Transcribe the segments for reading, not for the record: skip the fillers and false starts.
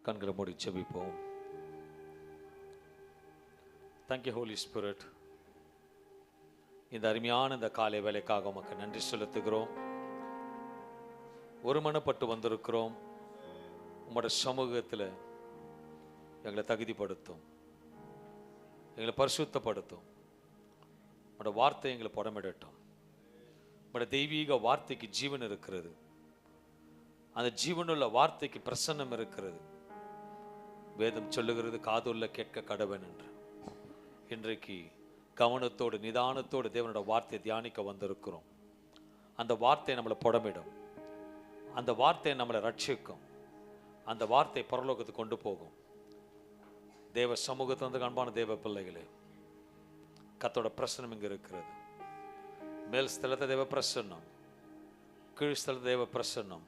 கண்களை மூடி ஜெபிப்போம். Thank you Holy Spirit. இந்த அருமையான இந்த காலை வேலைக்காக உமக்கு நன்றி செலுத்துகிறோம். ஒருமனப்பட்டு வந்திருக்கிறோம். உம்முடைய சமூகத்தில் எங்களை தகுதிப்படுத்தும், எங்களை பரிசுத்தப்படுத்தும். உம்முடைய வார்த்தை எங்களை புடமிடட்டும். உம்முடைய தெய்வீக வார்த்தைக்கு ஜீவன் இருக்கிறது. அந்த ஜீவனுள்ள வார்த்தைக்கு பிரசன்னம் இருக்கிறது. வேதம் சொல்லுகிறது, காதுள்ள கேட்க கடவன் என்று. இன்றைக்கு கவனத்தோடு நிதானத்தோடு தேவனோட வார்த்தையை தியானிக்க வந்திருக்கிறோம். அந்த வார்த்தை நம்மளை புடமிடும். அந்த வார்த்தை நம்மளை ரட்சிக்கும். அந்த வார்த்தை பரலோகத்துக்கு கொண்டு போகும். தேவ சமூகத்தில் வந்து அன்பான தேவ பிள்ளைகளே, கர்த்தரோட பிரசன்னம் இங்கே இருக்கிறது. மேல் ஸ்தலத்தை தேவ பிரசன்னம், கீழ் ஸ்தலத்தை தேவ பிரசன்னம்,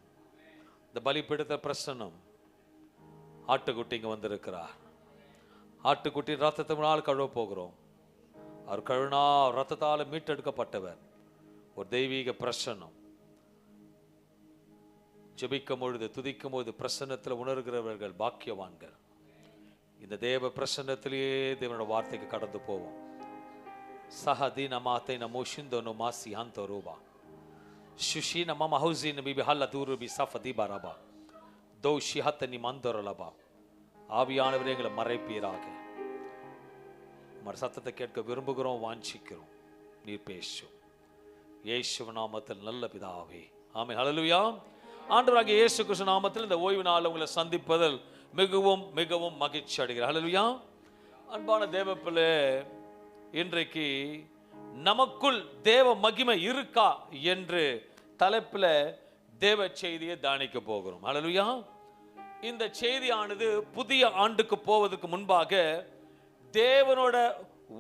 இந்த பலிபீடத்தை பிரசன்னம். ஆட்டுக்குட்டி இங்கே வந்திருக்கிறார். ஆட்டுக்குட்டி ரத்தத்தை முன்னால் கழுவ போகிறோம். அவர் கழுவினா ரத்தத்தால் மீட்டெடுக்கப்பட்டவர். ஒரு தெய்வீக பிரசன்னம். ஜெபிக்கும் பொழுது துதிக்கும் பொழுது பிரசன்னத்தில் உணர்கிறவர்கள் பாக்கியவான்கள். இந்த தேவ பிரசன்னத்திலேயே தேவனோட வார்த்தைக்கு கடந்து போவோம். சஹதி நமாத்தை நமோ ஷிந்தோனோ மாசி ஹந்தோ ரூபா சுஷி நம்ம மஹூசி நபி பிஹல்ல தூருபி சஃபதி பரபா தௌஷி ஹத்தனி மந்தோரலபா. ஆவியானவரே எங்களை மறைப்பீராக. மறு சத்தத்தை கேட்க விரும்புகிறோம், வாஞ்சிக்கிறோம். நீர் பேசும். இயேசு நாமத்தில் நல்ல பிதாவே, ஆமென். ஹல்லேலூயா. ஆண்டவராகிய இயேசு கிறிஸ்து நாமத்தில் இந்த ஓய்வு நாள் உங்களை சந்திப்பதில் மிகவும் மிகவும் மகிழ்ச்சி அடைகிறேன். ஹல்லேலூயா. அன்பான தேவ பிள்ளை, இன்றைக்கு நமக்குள் தேவ மகிமை இருக்கா என்று தலைப்பில் தேவ செய்தியை தியானிக்க போகிறோம். ஹல்லேலூயா. இந்த செய்தியானது புதிய ஆண்டுக்கு போவதற்கு முன்பாக தேவனோட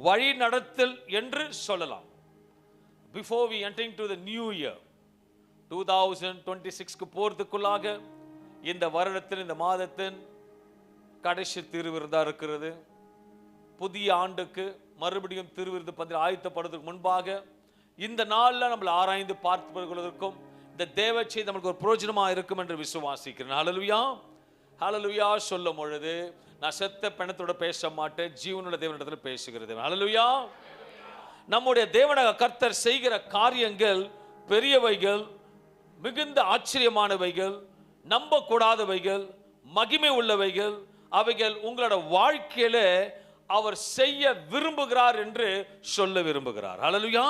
வழி நடத்தல் என்று சொல்லலாம். Before we entering to the new year 2026க்கு போறதுக்குள்ளாக இந்த வருடத்தில் இந்த மாதத்தின் கடைசி திருவிருந்தா இருக்கிறது. புதிய ஆண்டுக்கு மறுபடியும் திருவிருந்து பந்தி ஆயத்தப்படுவதற்கு முன்பாக இந்த நாளில் நம்மளை ஆராய்ந்து பார்த்து கொள்வதற்கும் இந்த தேவ செய்தி நம்மளுக்கு ஒரு பிரயோஜனமா இருக்கும் என்று விசுவாசிக்கிறேன். ஹல்லேலூயா. ஹல்லேலூயா. சொல்லும் பொழுது நான் செத்த பிணத்தோட பேச மாட்டேன், ஜீவனுள்ள தேவனிடத்தில் பேசுகிறது. ஹல்லேலூயா. நம்முடைய தேவனாக கர்த்தர் செய்கிற காரியங்கள் பெரியவைகள், மிகுந்த ஆச்சரியமானவைகள், நம்பக்கூடாதவைகள், மகிமை உள்ளவைகள். அவைகள் உங்களோட வாழ்க்கையில அவர் செய்ய விரும்புகிறார் என்று சொல்ல விரும்புகிறார். ஹல்லேலூயா.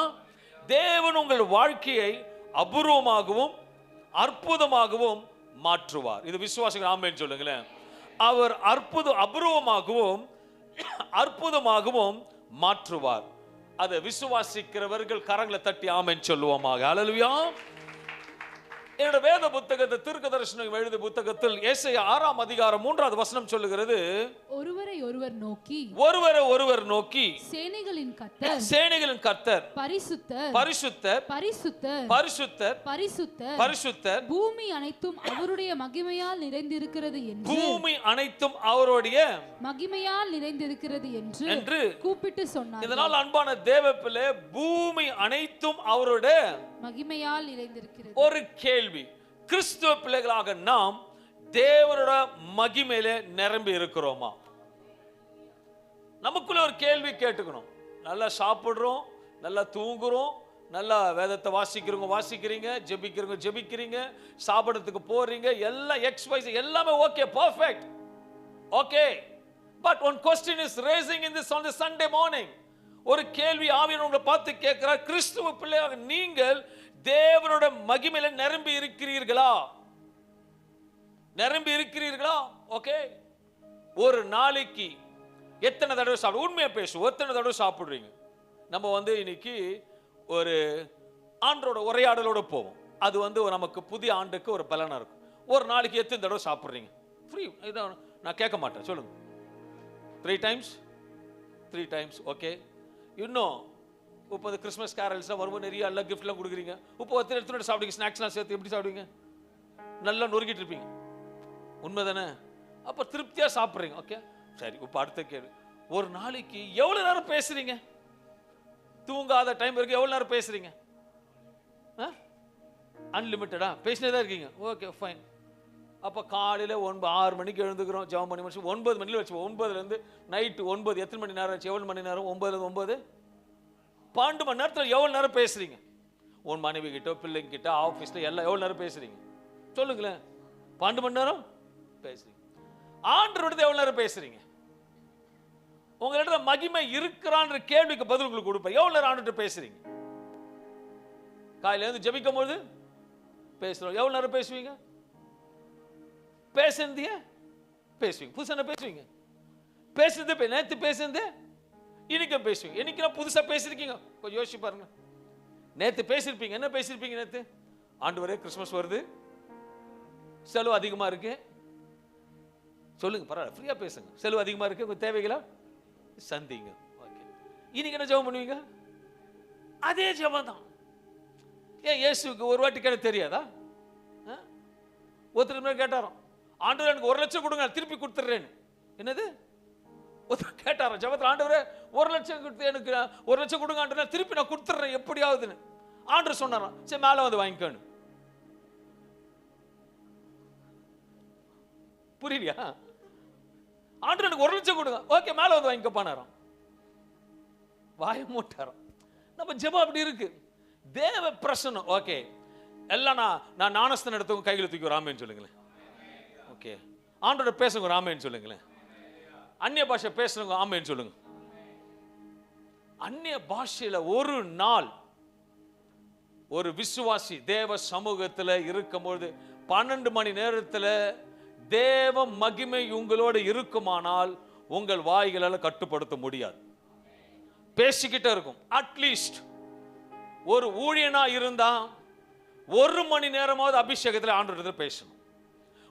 தேவன் உங்கள் வாழ்க்கையை அபூர்வமாகவும் அற்புதமாகவும் மாற்றுவார். இது விசுவாசிகள் ஆமென் சொல்லுங்களேன். அவர் அபூர்வமாகவும் அற்புதமாகவும் மாற்றுவார். அதை விசுவாசிக்கிறவர்கள் கரங்களை தட்டி ஆமென் சொல்லுவோமாக. ஹல்லேலூயா. என்னோட வேத புத்தகத்தை தீர்க்கதரிசனம் எழுதிய புத்தகத்தில் ஏசாயா 6ஆம் அதிகாரம் 3வது வசனம் சொல்லுகிறது, ஒருவரை ஒருவர் நோக்கி சேனைகளின் கர்த்தர் பரிசுத்தர் பரிசுத்தர் பரிசுத்தர் பரிசுத்தர் பரிசுத்தர் பரிசுத்தர் பூமி அனைத்தும் அவருடைய மகிமையால் நிறைந்திருக்கிறது என்று, பூமி அனைத்தும் அவருடைய மகிமையால் நிறைந்திருக்கிறது என்று கூப்பிட்டு சொன்னார். இதனால் அன்பான தேவப்பிள்ளை, பூமி அனைத்தும் அவருடைய மகிமையால் நிறைந்திருக்கிறது. ஒரு கேள்வி, கிறிஸ்துவ பிள்ளைகளாக நாம் தேவனோட மகிமையில நிரம்பி இருக்கிறோமா? நமக்குள்ள ஒரு கேள்வி கேட்டுக்கணும். நல்லா சாப்பிடுறோம், நல்லா தூங்குறோம், நல்லா வேதத்தை வாசிக்கிறீங்க, ஜெபிக்கிறீங்க, சாப்பிடுறதுக்கு போறீங்க, எல்லாம் XYZ எல்லாமே okay, perfect, okay. But one question is raising in this on the Sunday morning. ஒரு கேள்வி ஆவியானவர் உங்களை பார்த்து கேட்கிறார், கிறிஸ்துவ பிள்ளையாக நீங்கள் தேவனோட மகிமையில நிரம்பி இருக்கிறீர்களா? நிரம்பி இருக்கிறீர்களா? ஓகே. ஒரு நாளைக்கு எத்தனை தடவை சாப்பிடு? உண்மையை பேசுவோம். எத்தனை தடவை சாப்பிடுறீங்க? நம்ம இன்னைக்கு ஒரு ஆண்டோட உரையாடலோட போவோம். அது நமக்கு புதிய ஆண்டுக்கு ஒரு பலனா இருக்கும். ஒரு நாளைக்கு எத்தனை தடவை சாப்பிடுறீங்க? ஃப்ரீ, இதான் நான் கேட்க மாட்டேன், சொல்லுங்க. 3 times, ஓகே. இன்னும் 30 கிறிஸ்மஸ் கேரல்ஸ்லாம் வரும்போது நிறைய எல்லாம் கிஃப்ட்லாம் கொடுக்குறீங்க. இப்போ எடுத்துட்டு சாப்பிடுங்க, ஸ்நாக்ஸ்லாம் சேர்த்து எப்படி சாப்பிடுவீங்க? நல்லா நொறுக்கிட்டு இருப்பீங்க, உண்மை தானே? அப்போ திருப்தியாக சாப்பிட்றீங்க, ஓகே. சரி, இப்போ அடுத்த கேள்வி, ஒரு நாளைக்கு எவ்வளோ நேரம் பேசுறீங்க? தூங்காத டைம் வரைக்கும் எவ்வளோ நேரம் பேசுறீங்க? அன்லிமிட்டடா பேசினே தான் இருக்கீங்க, ஓகே ஃபைன். அப்போ காலையில் 6 மணிக்கு எழுந்துக்கிறோம், ஜெபம் பண்ணி முடிச்சு 9 மணியில் வச்சு 9லேருந்து நைட்டு 9 எத்தனை மணி நேரம் ஆச்சு? எவ்வளோ மணி நேரம்? 9 12 மணி நேரத்தில் எவ்வளோ நேரம் பேசுறீங்க? உன் மனைவி கிட்ட, பிள்ளைங்க கிட்ட, ஆஃபீஸில் எல்லாம் எவ்வளோ நேரம் பேசுறீங்க சொல்லுங்களேன்? 12 மணி நேரம் பேசுறீங்க. ஆண்டவரோட எவ்வளோ நேரம் பேசுறீங்க? உங்களிட மகிமை இருக்கிறான்ற கேள்விக்கு பதில் உங்களுக்கு கொடுப்பேன். எவ்வளோ நேரம் ஆண்டவர்கிட்ட பேசுறீங்க? காலையில இருந்து ஜெபிக்கும் போது பேசுறோம், எவ்வளோ நேரம் பேசுவீங்க? பேசுறதே பேசுவீங்க, புதுசாக பேசுவீங்க, பேசுறது நேற்று பேசுறது இன்னைக்கு பேசுவீங்க. இன்னைக்கு புதுசா பேசிருக்கீங்க, கொஞ்சம் யோசிச்சு பாருங்க. நேற்று பேசியிருப்பீங்க, என்ன பேசியிருப்பீங்க நேற்று? ஆண்டவரே கிறிஸ்மஸ் வருது, செலவு அதிகமா இருக்கு, சொல்லுங்க, பரவாயில்ல ஃப்ரீயா பேசுங்க, செலவு அதிகமா இருக்கு, உங்க தேவைகளா சந்திங்க. ஓகே, இன்னைக்கு என்ன ஜெபம் பண்ணுவீங்க? அதே ஜெபம் தான். ஏன் இயேசுக்கு ஒரு வாட்டி கேட்க தெரியாதா? ஒருத்தர் கேட்டாராம், ஆண்டவர் எனக்கு 1 லட்சம் கொடுங்க, திருப்பி கொடுத்துட்றேன்னு. என்னது? ஒருத்தர் கேட்டாராம் ஜெபத்தில், ஆண்டவரே 1 லட்சம் கொடுத்து எனக்கு 1 லட்சம் கொடுங்க ஆண்டவரே, திருப்பி நான் கொடுத்துட்றேன் எப்படியாவதுன்னு. ஆண்டவர் சொன்னாராம், சரி மேலே வந்து வாங்கிக்கணும். புரியலையா? ஆண்டவர் எனக்கு 1 லட்சம் கொடுங்க, ஓகே மேலே வந்து வாங்கிக்கப்பானாராம். வாய மூட்டாராம். நம்ம ஜெபம் அப்படி இருக்கு. தேவ பிரசன்னம். ஓகே, எல்லாம் நான் ஞானஸ்தானம் எடுத்தவங்க கைகளை தூக்கி ஒரு ஆமேன்னு சொல்லுங்களேன். ஓகே, ஆண்டவரோட பேசுங்க ஒரு ஆமேன்னு சொல்லுங்களேன். அந்நிய பாஷை பேசுறவங்க ஆமேன்னு சொல்லுங்க. அந்நிய பாஷையில ஒரு நாள் ஒரு விசுவாசி தேவ சமூகத்தில் இருக்கும்போது 12 மணி நேரத்தில் தேவ மகிமை உங்களோடு இருக்குமானால் உங்கள் வாய்களால் கட்டுப்படுத்த முடியாது. பேசிக்கிட்டே இருக்கும். அட்லீஸ்ட் ஒரு ஊழியனா இருந்தா 1 மணி நேரமாவது அபிஷேகத்தில் ஆண்டவரிடத்தில் பேசணும்.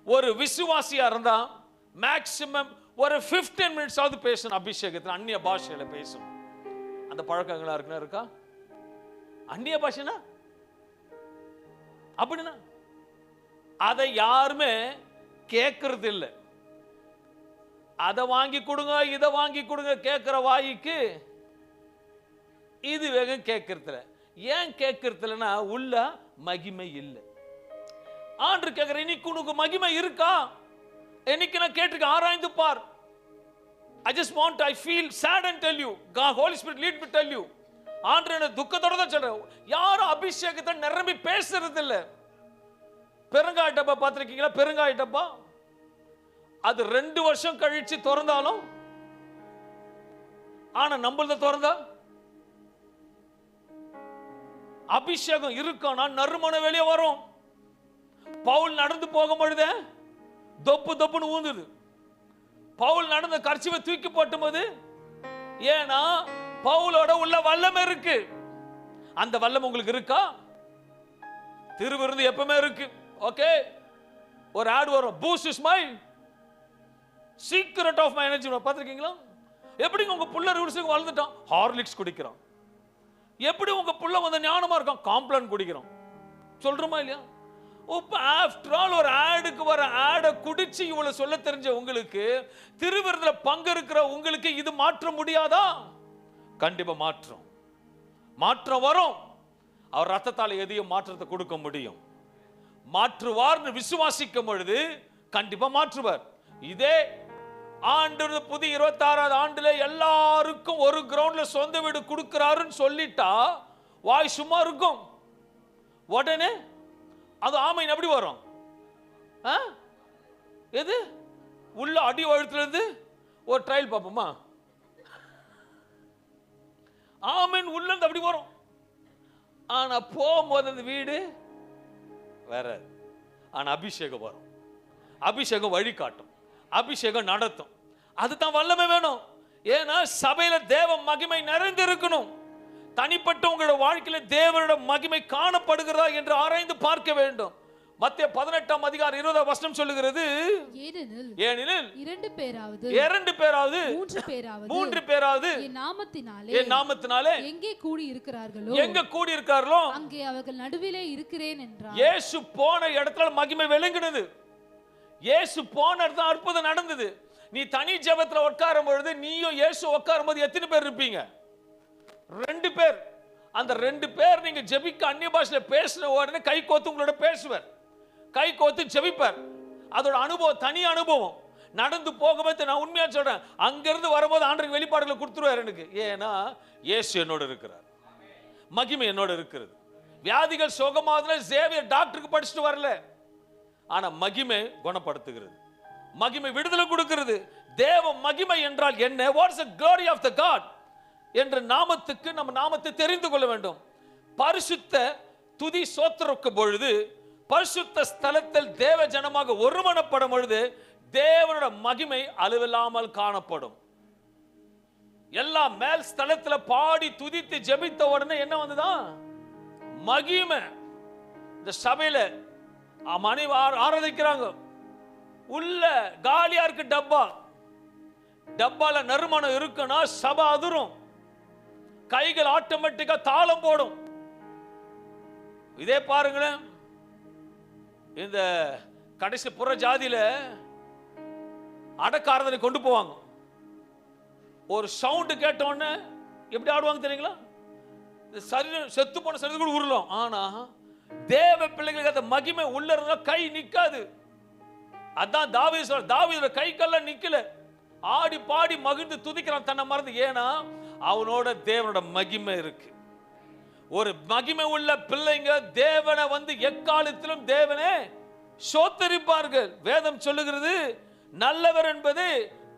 ஒரு விசுவாசியா இருந்தா மேக்சிமம் ஒரு 15 மினிட்ஸ் ஆவது பேசணும் அபிஷேகத்தில், அந்நிய பாஷையில பேசணும். அந்த பழக்கங்களா இருக்கா? அந்நிய பாஷைனா அப்படின்னா அதை யாருமே கேட்கறது இல்லை. அதை வாங்கி கொடுங்க, இதை வாங்கி கொடுங்க கேட்கிற வாய்க்கு இது வேகம் கேட்கறதுல. ஏன் கேட்கறதுலன்னா உள்ள மகிமை இல்லை. ஆண்டவர் கேட்கிற, இன்னைக்கு உனக்கு மகிமை இருக்கா? இன்னைக்கு நான் கேட்டிருக்கேன், ஆராய்ந்து பார். I just want, I feel sad and tell you, God, Holy Spirit lead me tell you. ஆண்டவர் என்ன துக்கத்தோட தான் சொல்றேன். யாரும் அபிஷேகத்தை நிரம்பி பேசுறது இல்ல. பெருங்காய டப்பா பார்த்திருக்கீங்களா? பெருங்காய டப்பா அது 2 வருஷம் கழிச்சு திறந்தாலும், ஆனா நம்மளத திறந்தா அபிஷேகம் இருக்கும்னா நறுமண வெளியே வரும். பவுல் நடந்து போகும்பொழுது தொப்பு தொப்புன்னு ஊந்துது. பவுல் நடந்த கர்ச்சீஃபை தூக்கி போட்டும்போது, ஏன்னா பவுலோட உள்ள வல்லமை இருக்கு. அந்த வல்லமை உங்களுக்கு இருக்கா? திருவிருந்து எப்பவுமே இருக்கு. ஓகே, ஒரு ஆட் வரும், Boost is my secret of my energy. பார்த்திருக்கீங்களா? எப்படி உங்க புள்ள ருசிக்கு வளர்ந்துட்டான், ஹார்லிக்ஸ் குடிக்கிறான். எப்படி உங்க புள்ள வந்து ஞானமா இருக்கான், காம்ப்ளான் குடிக்கிறான். சொல்றோமா இல்லையா? ஆஃப்டர் ஆல் ஒரு ஆடுக்கு வர ஆடை குடிச்சு இவ்வளவு சொல்ல தெரிஞ்ச உங்களுக்கு, திருவிருந்துல பங்கு இருக்கிற உங்களுக்கு இது மாற்ற முடியாதா? கண்டிப்பா மாற்றம் வரும். அவர் ரத்தத்தால் எதையும் மாற்றத்தை கொடுக்க முடியும். மாற்றுவார்னு விசுவாசிக்கும் பொழுது கண்டிப்பா மாற்றுவார். இதே ஆண்டு புதிய 26வது ஆண்டுல எல்லாருக்கும் ஒரு கிரவுண்ட்ல சொந்த வீடு கொடுக்கிறாருன்னு சொல்லிட்டா வாய் சும்மா இருக்கும். உடனே அது ஆமைன் எப்படி வரும்? எது உள்ள அடி வழுத்துல இருந்து ஒரு ட்ரையல் பார்ப்போமா? ஆமீன் உள்ள இருந்து அப்படி வரும். ஆனா போகும்போது அந்த வீடு வேற. ஆனா அபிஷேகம் வரும், அபிஷேகம் வழிகாட்டும், அபிஷேகம் நடத்தும். அதுதான் வல்லமை வேணும். ஏன்னா சபையில தேவ மகிமை நிறைந்து இருக்கணும். தனிப்பட்ட உங்களோட வாழ்க்கையில தேவனோட மகிமை காணப்படுகிறதா என்று ஆராய்ந்து பார்க்க வேண்டும். மத்தேயு 18ஆம் அதிகாரம் 20ஆம் வசனம் சொல்லுகிறது, ஏனெனில் 2 பேராவது 3 பேராவது என் நாமத்தினாலே எங்கே கூடி இருக்கிறார்களோ அங்கே அவர்கள் நடுவிலே இருக்கிறேன் என்றார். இயேசு போன இடத்துல மகிமை விளங்கினது. இயேசு போன இடத்துல அற்புதம் நடந்தது. நீ தனி ஜெபத்துல உட்காரும் பொழுது நீயும் இயேசு உட்காரும் போது எத்தனை பேர் இருப்பீங்க? 2 பேர். அந்த 2 பேர் நீங்க ஜெபிக்க அந்நிய பாஷையில பேசின உடனே கை கோத்து உங்களோட பேசுவார், கை கோத்து ஜெபிப்பார். அதோட அனுபவம் தனி அனுபவம். நடந்து போகும்போது நான் உண்மையா சொல்றேன், அங்கிருந்து வரும்போது ஆண்டவருக்கு வெளிப்பாடுகளை கொடுத்துருவார் எனக்கு. ஏன்னா இயேசு என்னோட இருக்கிறார், மகிமை என்னோட இருக்கிறது. வியாதிகள் சுகமாகுதுல சேவியர் டாக்டருக்கு படிச்சுட்டு வரல, ஆனா மகிமை குணப்படுத்துகிறது, மகிமை விடுதலை கொடுக்கிறது. தேவ மகிமை என்றால் என்ன? What is the glory of the God என்ற நாமத்துக்கு நம்ம நாமத்தை தெரிந்து கொள்ள வேண்டும். பரிசுத்த துதி சோத்திருக்கும் பொழுது, பரிசுத்த ஸ்தலத்தில் தேவ ஜனமாக ஒருமனப்படும் பொழுது தேவனோட மகிமை அளவில்லாமல் காணப்படும். எல்லா மேல் ஸ்தலத்துல பாடி துதித்து ஜெபித்த உடனே என்ன வந்துதான்? மகிமை. இந்த சபையில மணி ஆராதிக்கிறாங்க, உள்ள காலியா இருக்கு டப்பா, டப்பால நறுமணம் இருக்குன்னா சபை அதிரும், கைகள் ஆட்டோமேட்டிக்கா தாளம் போடும். இதே பாருங்களேன், இந்த கடைசி புற ஜாதியில அடக்காரதனை கொண்டு போவாங்க. ஒரு சவுண்ட் கேட்ட உடனே எப்படி ஆடுவாங்க தெரியுங்களா? சரீரம் செத்து போன சரீரம் கூட உருளும். ஆனா தேவ பிள்ளைகளுக்கு அந்த மகிமை உள்ள இருந்தா கை நிக்காது. அதான் தாவீது சொல்ற, தாவீதோட கை கல்ல நிக்கல, ஆடி பாடி மகிழ்ந்து துதிக்கிறான் தன்னை மறந்து. ஏன்னா அவனோட தேவனோட மகிமை இருக்கு. ஒரு மகிமை உள்ள பிள்ளைங்க தேவனை வந்து எக்காலத்திலும் தேவனே சோத்தரிப்பார்கள். வேதம் சொல்லுகிறது, நல்லவர் என்பது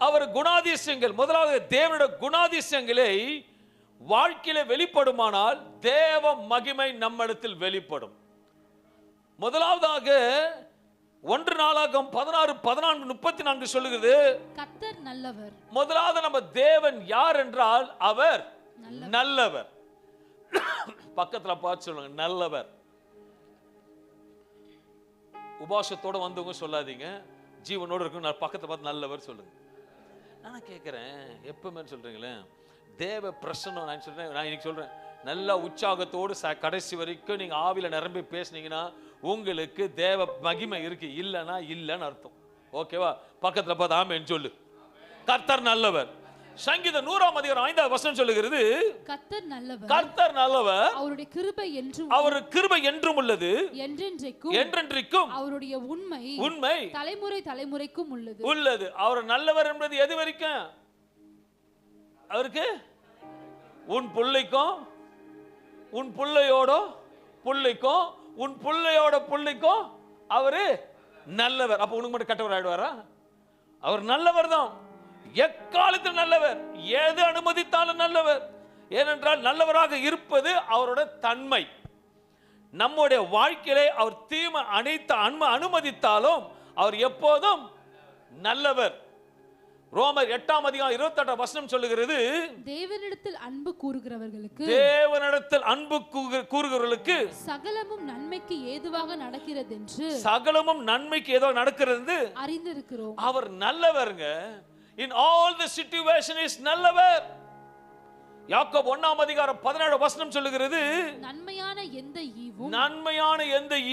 அவர் குணாதிசயங்கள். முதலாவது தேவனோட குணாதிசயங்களை வாழ்க்கையில வெளிப்படுமானால் தேவ மகிமை நம்மிடத்தில் வெளிப்படும். முதலாவதாக 1 நாளாகமம் 16:14-34 சொல்லுகிறது, கர்த்தர் நல்லவர். முதலாவது நம்ம தேவன் யார் என்றால் அவர் நல்லவர். பக்கத்துல பார்த்து சொல்லுங்க, நல்லவர். உபாசத்தோட வந்தவங்க சொல்லாதீங்க, ஜீவனோட இருக்கும் பக்கத்துல பார்த்து நல்லவர் சொல்லுங்க. நான் கேட்கிறேன், எப்பவுமே சொல்றீங்களே தேவ பிரசன்னம். நான் சொல்றேன், நான் இன்னைக்கு சொல்றேன், நல்ல உற்சாகத்தோடு கடைசி வரைக்கும் நீங்க ஆவில நிரம்பி பேசுனீங்கன்னா உங்களுக்கு தேவ மகிமை இருக்கு, இல்லைன்னா இல்லைன்னு அர்த்தம். ஓகேவா? பக்கத்துல பார்த்து ஆமென் சொல்லு. கர்த்தர் நல்லவர். சங்கீதம் 100:5 சொல்லுகிறது, கர்த்தர் நல்லவர், கர்த்தர் நல்லவர், அவருடைய கிருபை என்றும், அவருடைய கிருபை என்றும் உள்ளது, என்றென்றைக்கும் என்றென்றைக்கும், அவருடைய உண்மை தலைமுறை தலைமுறைக்கும் உள்ளது. அவர் நல்லவர் என்பது எது வரைக்கும்? அவருக்கு உன் பிள்ளைக்கும், உன் பிள்ளையோட பிள்ளைக்கும், உன் பிள்ளையோட பிள்ளைக்கும் அவரு நல்லவர். அப்ப உனக்கு மட்டும் கட்டவர் ஆயிடுவாரா? அவர் நல்லவர் தான், எக்காலத்தில் நல்லவர், எது அனுமதித்தாலும் நல்லவர். ஏனென்றால் நல்லவராக இருப்பது அவரோட தன்மை. நம்முடைய வாழ்க்கையிலே அவர் தீமை அனைத்து அனுமதித்தாலும் அவர் எப்போதும் நல்லவர். ரோமர் 8:28 சொல்லுகிறது, தேவனிடத்தில் அன்பு கூறுகிறவர்களுக்கு, தேவனிடத்தில் அன்பு கூறுகிறவர்களுக்கு சகலமும் நன்மைக்கு ஏதுவாக நடக்கிறது என்று, சகலமும் நன்மைக்கு ஏதுவாக நடக்கிறது அறிந்திருக்கிறோம். அவர் நல்லவர்ங்க. In all the situation is நல்லவர். யாக்கோபு 1:17 சொல்லுகிறது, நன்மையான எந்த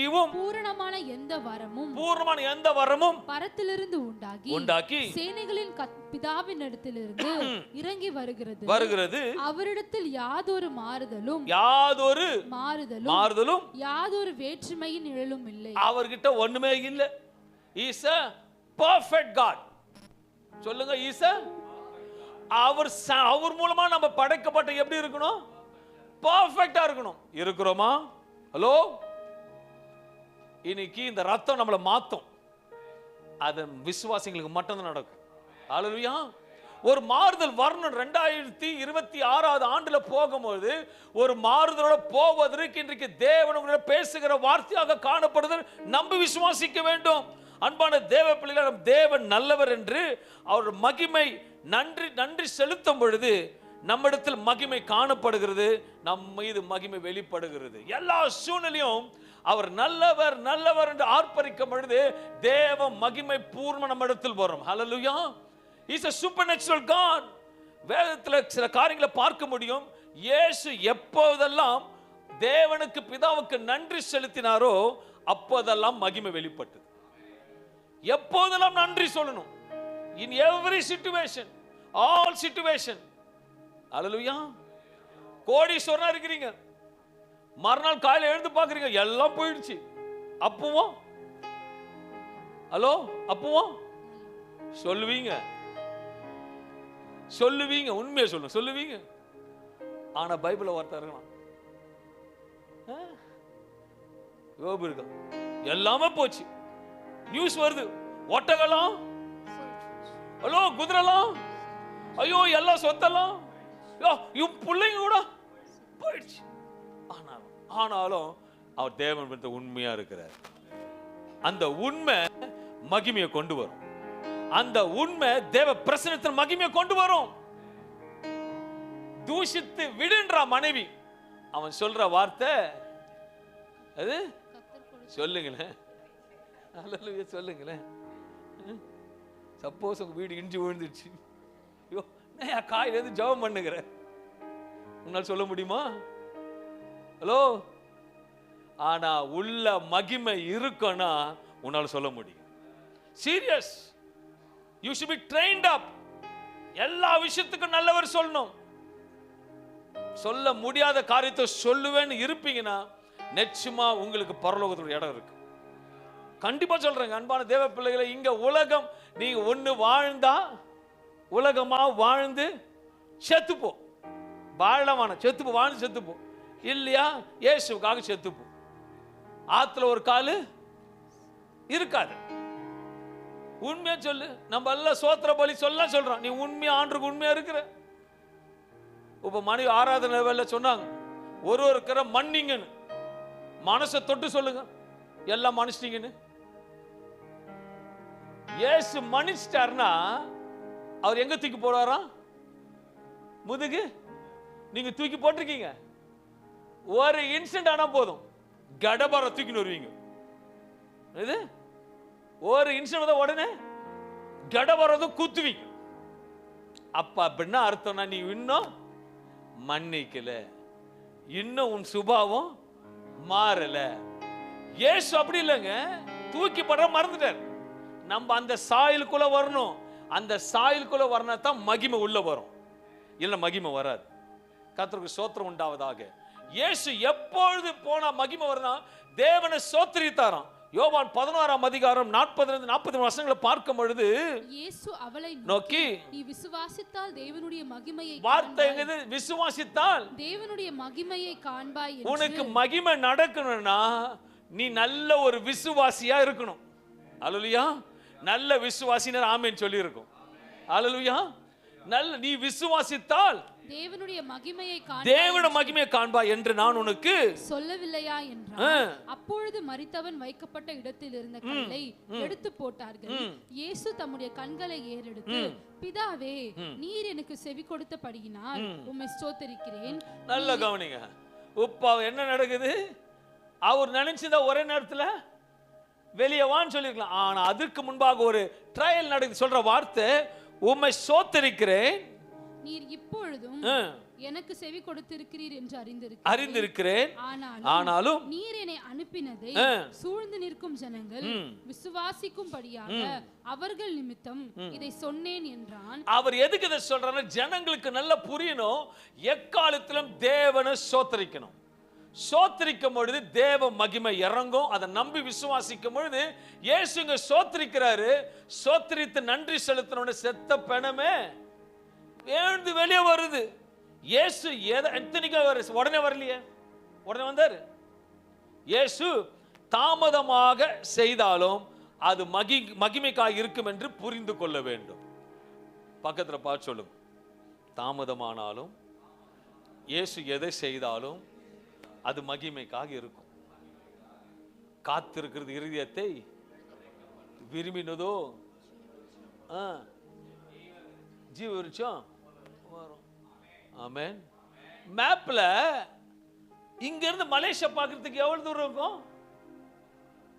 ஈவும் பூரணமான எந்த வரமும் பரத்திலிருந்து உண்டாக்கி சேனைகளின் பிதாவினிடத்திலிருந்து இறங்கி வருகிறது. அவரிடத்தில் யாதொரு மாறுதலும் யாதொரு வேற்றுமையின் நிழலும் இல்லை. அவர்கிட்ட ஒண்ணுமே இல்லை. He is a perfect God. சொல்லுங்க, He is a அவர் மூலமா நம்ம படைக்கப்பட்ட எப்படி இருக்கணும்? பர்ஃபெக்ட்டா இருக்கணும். இருக்கிறோமா? ஹலோ, இன்னைக்கு இந்த ரத்தம் நம்மளை மாத்தும். அது விசுவாசிகளுக்கு மட்டும்தான் நடக்கும். ஹல்லேலூயா. ஒரு மாறுதல் வரணும். 2026 ஆண்டுல போகும்போது ஒரு மாறுதலோட போவதற்கு இன்றைக்கு தேவனோட பேசுகிற வார்த்தையாக காணப்படுதல் நம்பி விசுவாசிக்க வேண்டும். அன்பான தேவ பிள்ளைகள், தேவன் நல்லவர் என்று அவர் மகிமை நன்றி செலுத்தும் பொழுது நம்மிடத்தில் மகிமை காணப்படுகிறது, நம் மீது மகிமை வெளிப்படுகிறது. எல்லா சூழ்நிலையும் அவர் நல்லவர் நல்லவர் என்று ஆர்ப்பரிக்கும் பொழுது தேவ மகிமை பூர்ண நம்மிடத்தில் வரும். ஹல்லேலூயா. He is a supernatural God. வேதத்தில் சில காரியங்களை பார்க்க முடியும். இயேசு எப்போதெல்லாம் தேவனுக்கு பிதாவுக்கு நன்றி செலுத்தினாரோ அப்போதெல்லாம் மகிமை வெளிப்பட்டது. எப்போதெல்லாம் நன்றி சொல்லணும். In every situation, all situation. ஹல்லேலூயா. கோடீஸ்வரனா இருக்கிறீங்க, மறுநாள் காலையில எழுந்து பார்க்குறீங்க எல்லாம் போயிடுச்சு, அப்பவும் ஹலோ, அப்பவும் சொல்லுவீங்க, உண்மையை சொல்லுவீங்க. ஆனா பைபிள வார்த்தை இருக்கலாம், யோபு இருக்கு, எல்லாமே போச்சு. நியூஸ் வருது, ஒட்டகலாம், ஹலோ குதிரைலாம், ஐயோ எல்லாம் சொத்தலாம், இவன் பிள்ளைங்க கூட போயிடுச்சு. ஆனாலும் அவர் தேவன் உண்மையா இருக்கிறார். அந்த உண்மை மகிமையை கொண்டு வரும். அந்த உண்மை தேவ பிரசன்னத்தின் மகிமையை கொண்டு வரும். தூஷித்து விடுன்ற மனைவி அவன் சொல்ற வார்த்தை அது சொல்லுங்களேன், சொல்லுங்களேன். சப்போஸ் உங்க வீடு இடிஞ்சு விழுந்துச்சு, ஐயோ நான் காயில இருந்து ஜெபம் பண்ணுகிறேன், உன்னால சொல்ல முடியுமா? ஹலோ, ஆனா உள்ள மகிமை இருக்குன்னா உன்னால சொல்ல முடியும். Serious, you should be trained up. எல்லா விஷயத்துக்கும் நல்லவர் சொல்லணும். சொல்ல முடியாத காரியத்தை சொல்லுவேன்னு இருப்பீங்கன்னா நிச்சயமா உங்களுக்கு பரலோகத்தோட இடம் இருக்கு. கண்டிப்பா சொல்றேங்க அன்பான தேவ பிள்ளைகளை, இங்க உலகம் நீங்க ஒண்ணு வாழ்ந்தா உலகமா வாழ்ந்து செத்துப்போ, வாழமான செத்துப்போ, வாழ்ந்து செத்துப்போ, இல்லையா இயேசுவுக்காக செத்துப்போ. ஆத்துல ஒரு காலு இருக்காது. உண்மையா சொல்லு, நம்ம எல்லாம் சோத்திர பலி சொல்றோம், நீ உண்மையா ஆண்டுக்கு உண்மையா இருக்கிற. இப்ப மணி ஆராதனை வேலை சொன்னாங்க, ஒரு மன்னிங்கன்னு, மனசை தொட்டு சொல்லுங்க, எல்லாம் மன்னிச்சிட்டீங்கன்னு. இயேசு மன்னிச்சிட்டாருன்னா அவர் எங்க தூக்கி போடுவாராம்? முதுகு. நீங்க தூக்கி போட்டிருக்கீங்க, ஒரு இன்சிடென்ட் ஆனா போதும் கடபார தூக்கின்னு வருவீங்க. இது ஒரு இன்சிடென்ட் உடனே கடபாரது கூத்துவீங்க. அப்ப அப்படின்னா அர்த்தம்னா நீ இன்னும் மன்னிக்கல, இன்னும் உன் சுபாவம் மாறல. இயேசு அப்படி இல்லைங்க, தூக்கி போட மறந்துட்டார். நம்ம அந்த சாயலுக்குள்ள வரணும். அந்த சாயலுக்குள்ள வரணும் தான் மகிமை உள்ள வரும், இல்ல மகிமை வராது. கர்த்தருக்கு ஸ்தோத்திரம் உண்டாவதாக. இயேசு எப்பொழுது போனா மகிமை வரணும்? தேவனை ஸ்தோத்திரித்தாராம். யோவான் 11ஆம் அதிகாரம் 40 வசனங்களை பார்க்கும் பொழுது இயேசு அவளை நோக்கி, நீ விசுவாசித்தால் தேவனுடைய மகிமையை வார்த்தை எங்கது? விசுவாசித்தால் தேவனுடைய மகிமையை காண்பாய். உனக்கு மகிமை நடக்கணும்னா நீ நல்ல ஒரு விசுவாசியா இருக்கணும். அல்லேலூயா. நல்ல விசுவாசினர் ஆமென் சொல்லி இருக்கும். அல்லேலூயா. நல்ல நீ விசுவாசித்தால் தேவனுடைய மகிமையை காண்பாய் என்று நான் உனக்கு சொல்லவில்லையா என்றார். அப்பொழுது மரித்தவன் வைக்கப்பட்ட இடத்தில் இருந்த கல்லை எடுத்து போட்டார்கள். இயேசு தம்முடைய கண்களை ஏறெடுத்து, பிதாவே, நீர் எனக்கு செவி கொடுத்தபடியினால் உம்மை ஸ்தோத்திரிக்கிறேன். நல்ல கவனிங்க. உப்பா என்ன நடக்குது? அவர் நினைச்சதா ஒரே நேரத்துல வெளியே வான்னு சொல்லிருக்கலாம். ஆனா அதற்கு முன்பாக ஒரு ட்ரையல் நடக்குது. சொல்ற வார்த்தை, உம்மை ஸ்தோத்திரிக்கிறேன், நீர் இப்பொழுதும் எனக்கு செவி கொடுத்திருக்கிறீர் என்று அறிந்திருக்கிறேன். ஆனாலும் நீர் என்னை அனுப்பினதை சூழ்ந்து நிற்கும் ஜனங்கள் விசுவாசிக்கும்படியாக அவர்கள் நிமித்தம் இதை சொன்னேன் என்றான். அவர் எதுக்கு இதை சொல்றாரு? ஜனங்களுக்கு நல்ல புரியணும். எக்காலத்திலும் தேவனை ஸ்தோத்திரிக்கணும். ஸ்தோத்திரிக்கும் பொழுது தேவ மகிமை இறங்கும். அதை நம்பி விசுவாசிக்கும் பொழுது இயேசுங்க ஸ்தோத்திரிக்கிறாரு. ஸ்தோத்திரித்து நன்றி செலுத்தின செத்த பெணமே எழுந்து வெளியே வருது. இயேசு எத்தனைக்கு உடனே வரலையே, உடனே வந்தாரு. இயேசு தாமதமாக செய்தாலும் அது மகிமைக்காக இருக்கும் என்று புரிந்து கொள்ள வேண்டும். பக்கத்துல பார்த்து சொல்லுங்க, தாமதமானாலும் இயேசு எதை செய்தாலும் அது மகிமைக்காக இருக்கும். காத்திருக்கிறது இருதயத்தை விரும்பினதோ ஜீவ விருட்சம் வரும். ஆமென். மேப்ல இங்க இருந்து மலேசியா பார்க்கிறதுக்கு எவ்வளவு தூரம் இருக்கும்?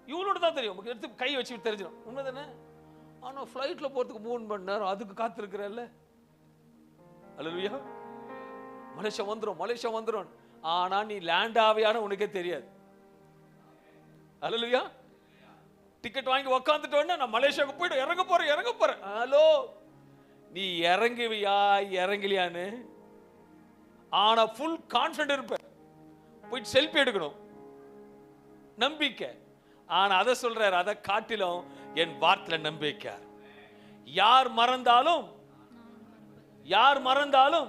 இவனோட தான் தெரியும். எடுத்து கை வச்சு தெரிஞ்சிடும். உண்மைதானே? ஆனா ஃபிளைட்ல போறதுக்கு 3 மணி நேரம் அதுக்கு காத்திருக்கிறல்ல. அல்லேலூயா. மலேசியா வந்துரும். ஆனா நீ லேண்ட் ஆவியான உனக்கே தெரியாது. அல்லேலூயா. டிக்கெட் வாங்கி உக்காந்துட்டோன்னா நான் மலேசியாவுக்கு போயிட்டு இறங்க போறேன். ஹலோ, நீ இறங்குவியா இறங்கலையான்னு ஆனா ஃபுல் கான்ஃபிடன்ட் இருப்ப. போயிட்டு செல்ஃபி எடுக்கணும், நம்பிக்கை. ஆனா அதை சொல்றாரு, அதை காட்டிலும் என் வார்த்தையில நம்பிக்கையார். யார் மறந்தாலும்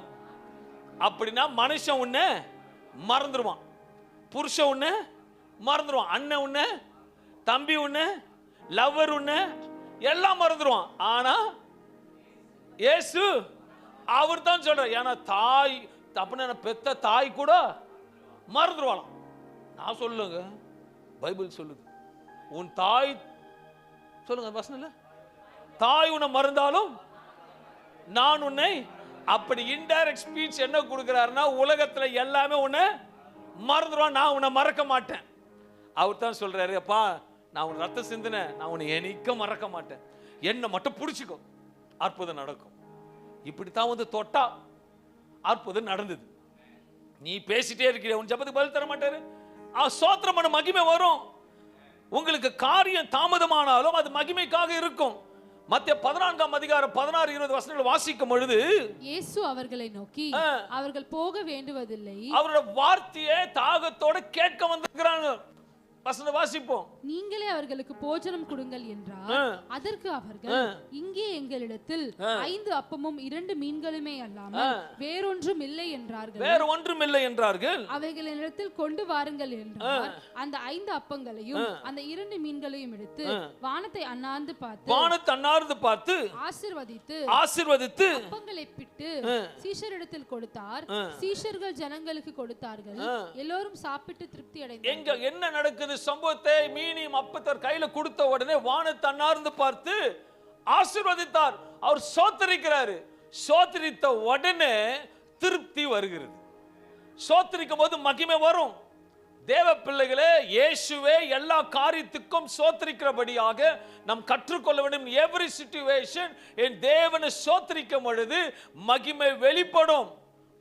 அப்படின்னா மனுஷன் உன்னை மறந்துடுவான், புருஷன் உன்னை மறந்துடுவான், அண்ணன் உன்னை, தம்பி உன்னை, லவ்வர் உன்னை எல்லாம் மறந்துடுவான். ஆனா இயேசு அவர் தான் சொல்றார். ஏன்னா தாய் தப்புன பெத்த தாய் கூட மறந்துடுவாளாம். நான் சொல்லுங்க, பைபிள் சொல்லுது. உன் தாய் சொல்லுங்க வசனம் இல்ல, தாய் உன்னை மறந்தாலும் நான் உன்னை. அப்படி இன்டைரக்ட் ஸ்பீச் என்ன கொடுக்கிறாருன்னா, உலகத்துல எல்லாமே உன்னை மறந்துடுவான், நான் உன்னை மறக்க மாட்டேன். அவர் தான் சொல்றாரு, அப்பா நான் உன் ரத்த சிந்தின, நான் உன்னை என்னைக்க மறக்க மாட்டேன், என்ன மட்டும் பிடிச்சிக்கோ, அற்புதம் நடக்கும். இப்படித்தான் வந்து தொட்டா அற்புதம் நடந்தது. நீ பேசிட்டே இருக்கிற, உன் ஜெபத்துக்கு பதில் தர மாட்டாரு. சோத்திரம் பண்ண மகிமை வரும். உங்களுக்கு காரியம் தாமதமானாலும் அது மகிமைக்காக இருக்கும். மத்திய 14ஆம் அதிகாரம் 16-20 வசனங்களை வாசிக்கும் பொழுது, இயேசு அவர்களை நோக்கி, அவர்கள் போக வேண்டுவதில்லை, அவரோட வார்த்தையை தாகத்தோட கேட்க வந்திருக்கிறாங்க. வசனம் வாசிப்போம். நீங்களே அவர்களுக்கு போஜனம் கொடுங்கள் என்றார். அதற்கு அவர்கள், இங்கே எங்களிடத்தில் 5 அப்பமும் 2 மீன்களுமே அல்லாமல் வேறொன்றும் இல்லை என்றார்கள். வேற ஒன்றும் இல்லை என்றார்கள். அவைகளிடத்தில் கொண்டு வாருங்கள் என்றார். அந்த 5 அப்பங்களையும் அந்த 2 மீன்களையும் எடுத்து வானத்தை அண்ணாந்து பார்த்து ஆசீர்வதித்து அப்பங்களை பிட்டு சீஷரிடத்தில் கொடுத்தார். சீஷர்கள் ஜனங்களுக்கு கொடுத்தார்கள். எல்லோரும் சாப்பிட்டு திருப்தி அடைந்தார்கள். எங்க என்ன நடக்குது? சம்பவத்தை மீனியும் அப்பத்தர் கையில கொடுத்த உடனே வானத்தை அண்ணாந்து பார்த்து ஆசீர்வதித்தார். அவர் சோத்தரிக்கிறாரு. சோத்தரித்த உடனே திருப்தி வருகிறது. சோத்தரிக்கும் போது மகிமை வரும். தேவ பிள்ளைகளே, இயேசுவே எல்லா காரியத்துக்கும் சோத்தரிக்கிறபடியாக நாம் கற்றுக்கொள்ள வேண்டும். எவ்ரி சிச்சுவேஷன் என் தேவனை சோத்தரிக்கும் பொழுது மகிமை வெளிப்படும்.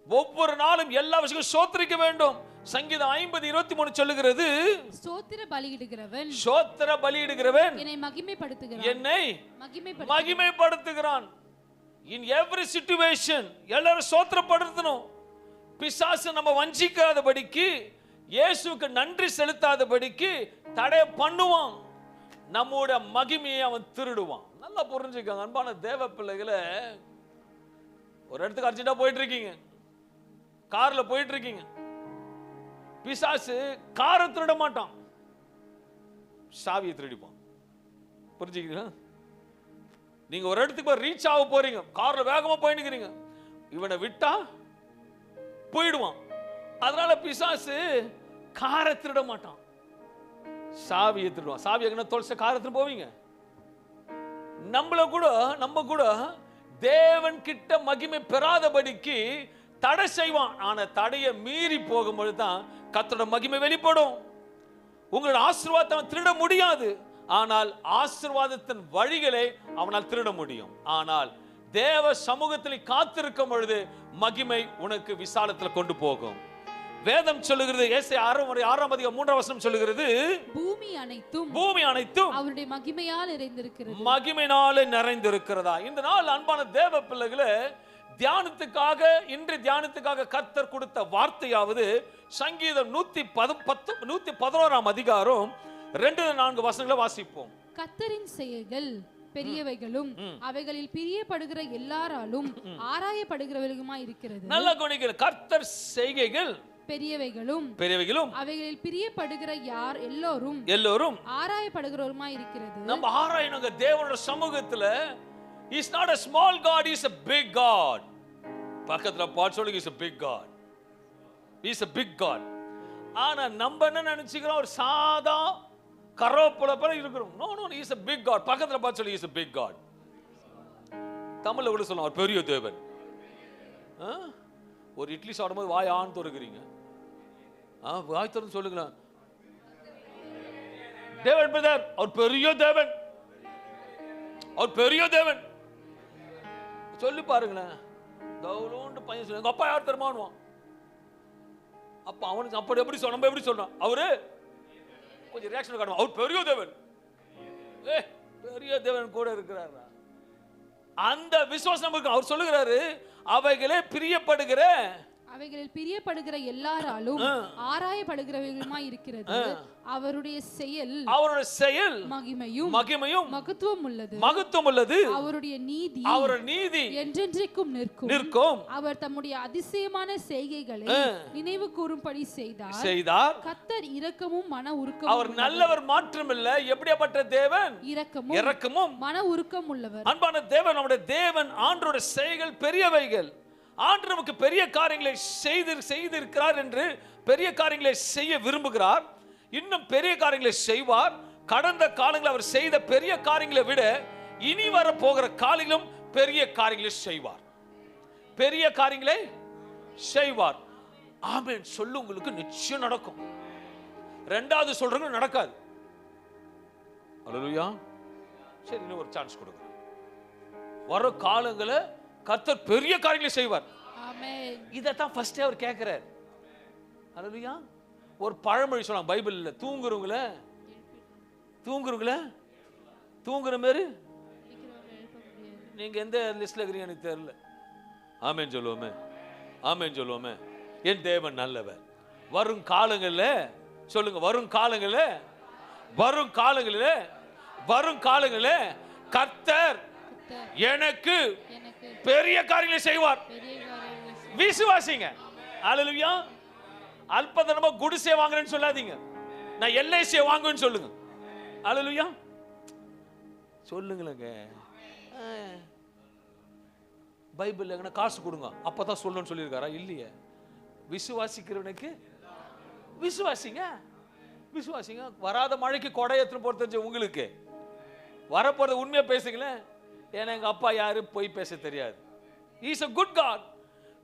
ஒவ்வொரு நாளும் எல்லா விஷயங்களும் சோத்தரிக்க வேண்டும். சங்கீதம் 50:23 சொல்லுகிறது, ஸ்தோத்திர பலியிடுகிறவன் என்னை மகிமைப்படுத்துகிறான். இன் எவ்ரி சிச்சுவேஷன் எல்லாரும் ஸ்தோத்திரப்படுத்தணும். பிசாசு நம்ம வஞ்சிக்காதபடிக்கு, இயேசுவுக்கு நன்றி செலுத்தாதபடிக்கு தடை பண்ணுவான். நம்முடைய மகிமையை அவன் திருடுவான். நல்லா புரிஞ்சுக்கோங்க அன்பான தேவ பிள்ளைகளை. ஒரு இடத்துக்கு அர்ஜென்ட்டா போயிட்டு இருக்கீங்க, கார்ல போயிட்டு இருக்கீங்க. பிசாசு காரை திருட மாட்டான், சாவியை திருடிப்பான். புரிஞ்சுக்கிறீங்களா? நீங்க ஒரு இடத்துக்கு ரீச் ஆக போறீங்க, கார்ல வேகமா போயிட்டு, இவனை விட்டா போயிடுவான். அதனால பிசாசு காரை திருட மாட்டான், சாவியை திருடுவான். சாவி எங்கன்னா தொலைச்ச காரை திருட போவீங்க. நம்ம கூட தேவன் கிட்ட மகிமை பெறாதபடிக்கு தடை செய்வான். ஆனா தடையை மீறி போகும்போது தான் கர்த்தரோட மகிமை வெளிப்படும். உங்களோட ஆசீர்வாதத்தை அவன் திருட முடியாது, ஆனால் ஆசீர்வாதத்தின் வழிகளை அவனால் திருட முடியும். ஆனால் தேவ சமூகத்தில் காத்திருக்கும் பொழுது மகிமை உனக்கு விசாலத்தில் கொண்டு போகும். வேதம் சொல்லுகிறது, ஏசாயா 6:3 சொல்லுகிறது, பூமி அனைத்தும் அவருடைய மகிமையால் நிறைந்திருக்கிறது. மகிமையினாலே நிறைந்திருக்கிறதா? இந்த நாள் அன்பான தேவ பிள்ளைகளே, இன்று தியானத்துக்காக கர்த்தர் கொடுத்த வார்த்தையாவது சங்கீதம் 111ஆம் அதிகாரம் 2-4 வசனங்களை வாசிப்போம். கர்த்தரின் செயல்கள் பெரியவைகளும் அவைகளில் பிரியப்படுகிற எல்லாராலும் ஆராயப்படுகிறவர்களுமாய் இருக்கிறது. நல்ல கவனிக்க, கர்த்தர் செய்கைகள் பெரியவைகளும் அவைகளில் பிரியப்படுகிற எல்லோரும் ஆராயப்படுகிறவருமாய் இருக்கிறது. நம்ம ஆராயணுங்க தேவனோட சமூகத்துல. He's not a small God, he's a big God. பக்கத்துல பாட் சொல்லுங்க, he's a big God. He's a big God. ஆனா நம்ம என்ன நினைச்சுக்கிறோம், ஒரு சாதா கரோப்புல போல இருக்கிறோம். No, he's a big God. பக்கத்துல பாட் சொல்லுங்க, he's a big God. தமிழ்ல கூட சொல்லலாம், ஒரு பெரிய தேவன். ஒரு இட்லி சாப்பிடும்போது வாய் ஆன் திறக்கிறீங்க, வாய் திறந்து சொல்லுங்களா, தேவன் பிரதர், அவர் பெரிய தேவன், அவர் பெரிய தேவன் சொல்லி பாருங்களேன். தவுலோண்டு பையன் சொல்லுங்க, அப்பா யார் தருமானுவான். அப்ப அவனுக்கு அப்படி எப்படி சொல்ல, நம்ம எப்படி சொல்றோம், அவரு கொஞ்சம் ரியாக்ஷன் காட்டுவான், அவர் பெரிய தேவன், பெரிய தேவன் கூட இருக்கிறார். அந்த விசுவாசம் நமக்கு. அவர் சொல்லுகிறாரு, அவைகளே பிரியப்படுகிற அவைகளில் பிரியப்படுகிற எல்லாராலும் ஆராயப்படுகிறவர்களுமாய் இருக்கிறது. அவருடைய செயல் மகிமையும் மகத்துவம் உள்ளது. அவருடைய நீதி என்றென்றைக்கும் நிற்கும். அவர் தம்முடைய அதிசயமான செய்கைகளை நினைவு கூறும்படி செய்தார். கர்த்தர் இரக்கமும் மன உருக்கமும். அவர் நல்லவர் மாற்றமில்லை. எப்படிப்பட்ட தேவன்? இரக்கமும் மன உருக்கம் உள்ளவர். அன்பான தேவன், நம்முடைய தேவன் ஆண்டவருடைய செய்கைகள் பெரியவைகள். ஆண்டவர் நமக்கு பெரிய காரியங்களை செய்திருக்கிறார் என்று பெரிய காரியங்களை செய்ய விரும்புகிறார். இன்னும் பெரிய காரியங்களை செய்வார். கடந்த காலங்களில் அவர் செய்த பெரிய காரியங்களை விட இனி வர போகிற காலங்களிலும் பெரிய காரியங்களை செய்வார். பெரிய காரியங்களை செய்வார். ஆமென் சொல்லு. உங்களுக்கு நிச்சயம் நடக்கும். ரெண்டாவது சொல்றது நடக்காது. அல்லேலூயா. சரி, இன்னும் ஒரு சான்ஸ் கொடுங்க. வர காலங்களை கர்த்தர் பெரிய காரியங்களை செய்வார். ஆமென். இதத்தான் ஃபர்ஸ்ட் அவர் கேட்கிறார். அல்லேலூயா. ஒரு பழமொழி சொன்னாங்க பைபிள்ல, தூங்குறவங்கள தூங்குற மாதிரி நீங்க எந்த லிஸ்ட்ல இருக்கீங்க எனக்கு தெரியல. ஆமென் சொல்லுவோமே, ஆமென் சொல்லுவோமே. என் தேவன் நல்லவர். வரும் காலங்களில் சொல்லுங்க, வரும் காலங்களில் கர்த்தர் எனக்கு பெரிய காரியங்களை செய்வார். விசுவாசிங்க. அல்லேலூயா. அல்பதனமா குடிசை வாங்குறேன்னு சொல்லாதீங்க. நான் எல்ஐசி வாங்குவேன்னு சொல்லுங்க. அல்லேலூயா. சொல்லுங்களேங்க. பைபிள்ல காசு கொடுங்க அப்பதான் சொல்லணும்னு சொல்லியிருக்காரா? இல்லையே. விசுவாசிக்கிறவனுக்கு விசுவாசிங்க. வராத மழைக்கு கொடை எடுத்துன்னு போறது தெரிஞ்ச உங்களுக்கு வரப்போறது உண்மையா பேசுங்களேன். ஏன்னா எங்க அப்பா யாரு போய் பேச தெரியாது. He is a good God.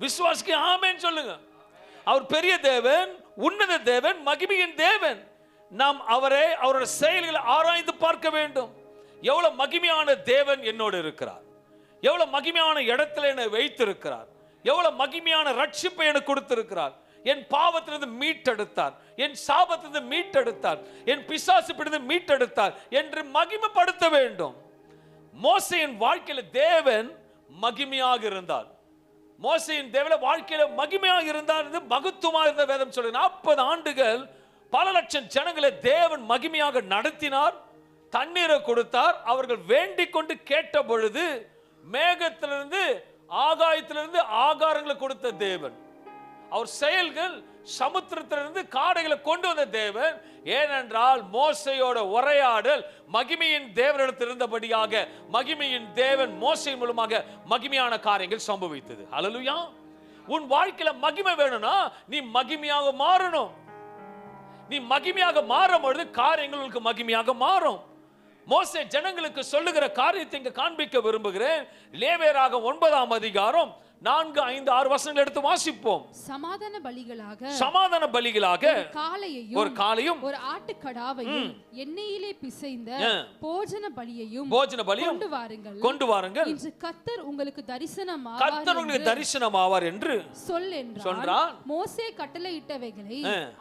விசுவாசிக்கு ஆமென் சொல்லுங்க. அவர் பெரிய தேவன், உன்னத தேவன், மகிமையின் தேவன். நாம் அவருடைய செயல்களை ஆராய்ந்து பார்க்க வேண்டும். எவ்வளவு மகிமையான தேவன் என்னோடு இருக்கிறார், எவ்வளவு மகிமையான இடத்துல என்னை வைத்திருக்கிறார், எவ்வளவு மகிமையான ரட்சிப்பை எனக்கு கொடுத்திருக்கிறார். என் பாவத்திலிருந்து மீட்டெடுத்தார், என் சாபத்திலிருந்து மீட்டெடுத்தார், என் பிசாசு பிடித்து மீட்டெடுத்தார் என்று மகிமைப்படுத்த வேண்டும். மோசேயின் வாழ்க்கையில தேவன் மகிமையாக இருந்தார். மோசேயின் தேவ வாழ்க்கையில மகிமையாக இருந்தார், மகத்துவமாக இருந்த வேதம் சொல்லு. 40 ஆண்டுகள் பல லட்சம் ஜனங்களை தேவன் மகிமையாக நடத்தினார். தண்ணீரை கொடுத்தார். அவர்கள் வேண்டிக் கொண்டு கேட்ட பொழுது மேகத்திலிருந்து ஆகாயத்திலிருந்து ஆகாரங்களை கொடுத்த தேவன். அவர் செயல்கள் சமுத்திரத்திலிருந்து காடைகளை கொண்டு வந்த தேவன். ஏனென்றால் மோசையோட உரையாடல் மகிமையின் தேவனிடத்தில் இருந்தபடியாக மகிமையின் தேவன் மோசை மூலமாக மகிமையான காரியங்கள் சம்பவித்தது. அல்லேலூயா. உன் வாழ்க்கையில மகிமை வேணும்னா நீ மகிமையாக மாறணும். நீ மகிமையாக மாறும் பொழுது காரியங்கள் உனக்கு மகிமையாக மாறும். மோசே ஜனங்களுக்கு சொல்லுகிற காரியத்தை இங்க காண்பிக்க விரும்புகிறேன். லேவியராகமம் 9ஆம் அதிகாரம் 4, 5, 6 வசனங்கள் எடுத்து வாசிப்போம். சமாதான பலிகளாக ஒரு காளையும் ஒரு ஆட்டுக்கடாவையும் எண்ணெயிலே பிசைந்த போஜன பலியையும் கொண்டு வாருங்கள். இன்று கர்த்தர் உங்களுக்கு தரிசனமாவார் என்று சொன்னார். மோசே கட்டளையிட்டவைகளை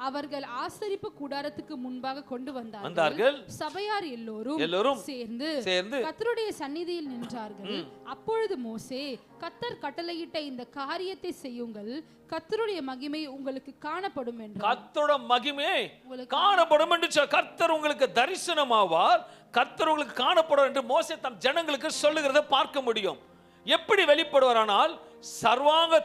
அவர்கள் ஆசரிப்பு கூடாரத்துக்கு முன்பாக கொண்டு வந்தார்கள். சபையார் எல்லோரும் சேர்ந்து கர்த்தருடைய சந்நிதியில் நின்றார்கள். அப்பொழுது மோசே, கர்த்தர் கட்டளையிட்ட இந்த காரியத்தை செய்யுங்கள், கர்த்தருடைய மகிமை உங்களுக்கு காணப்படும் என்று. கர்த்தருடைய மகிமை காணப்படும் என்று கர்த்தர் உங்களுக்கு தரிசனமாவார், கர்த்தர் உங்களுக்கு காணப்படும் என்று மோசே தம் ஜனங்களுக்கு சொல்லுகிறதை பார்க்க முடியும். எப்படி வெளிப்படுவாரானால் சர்வாங்க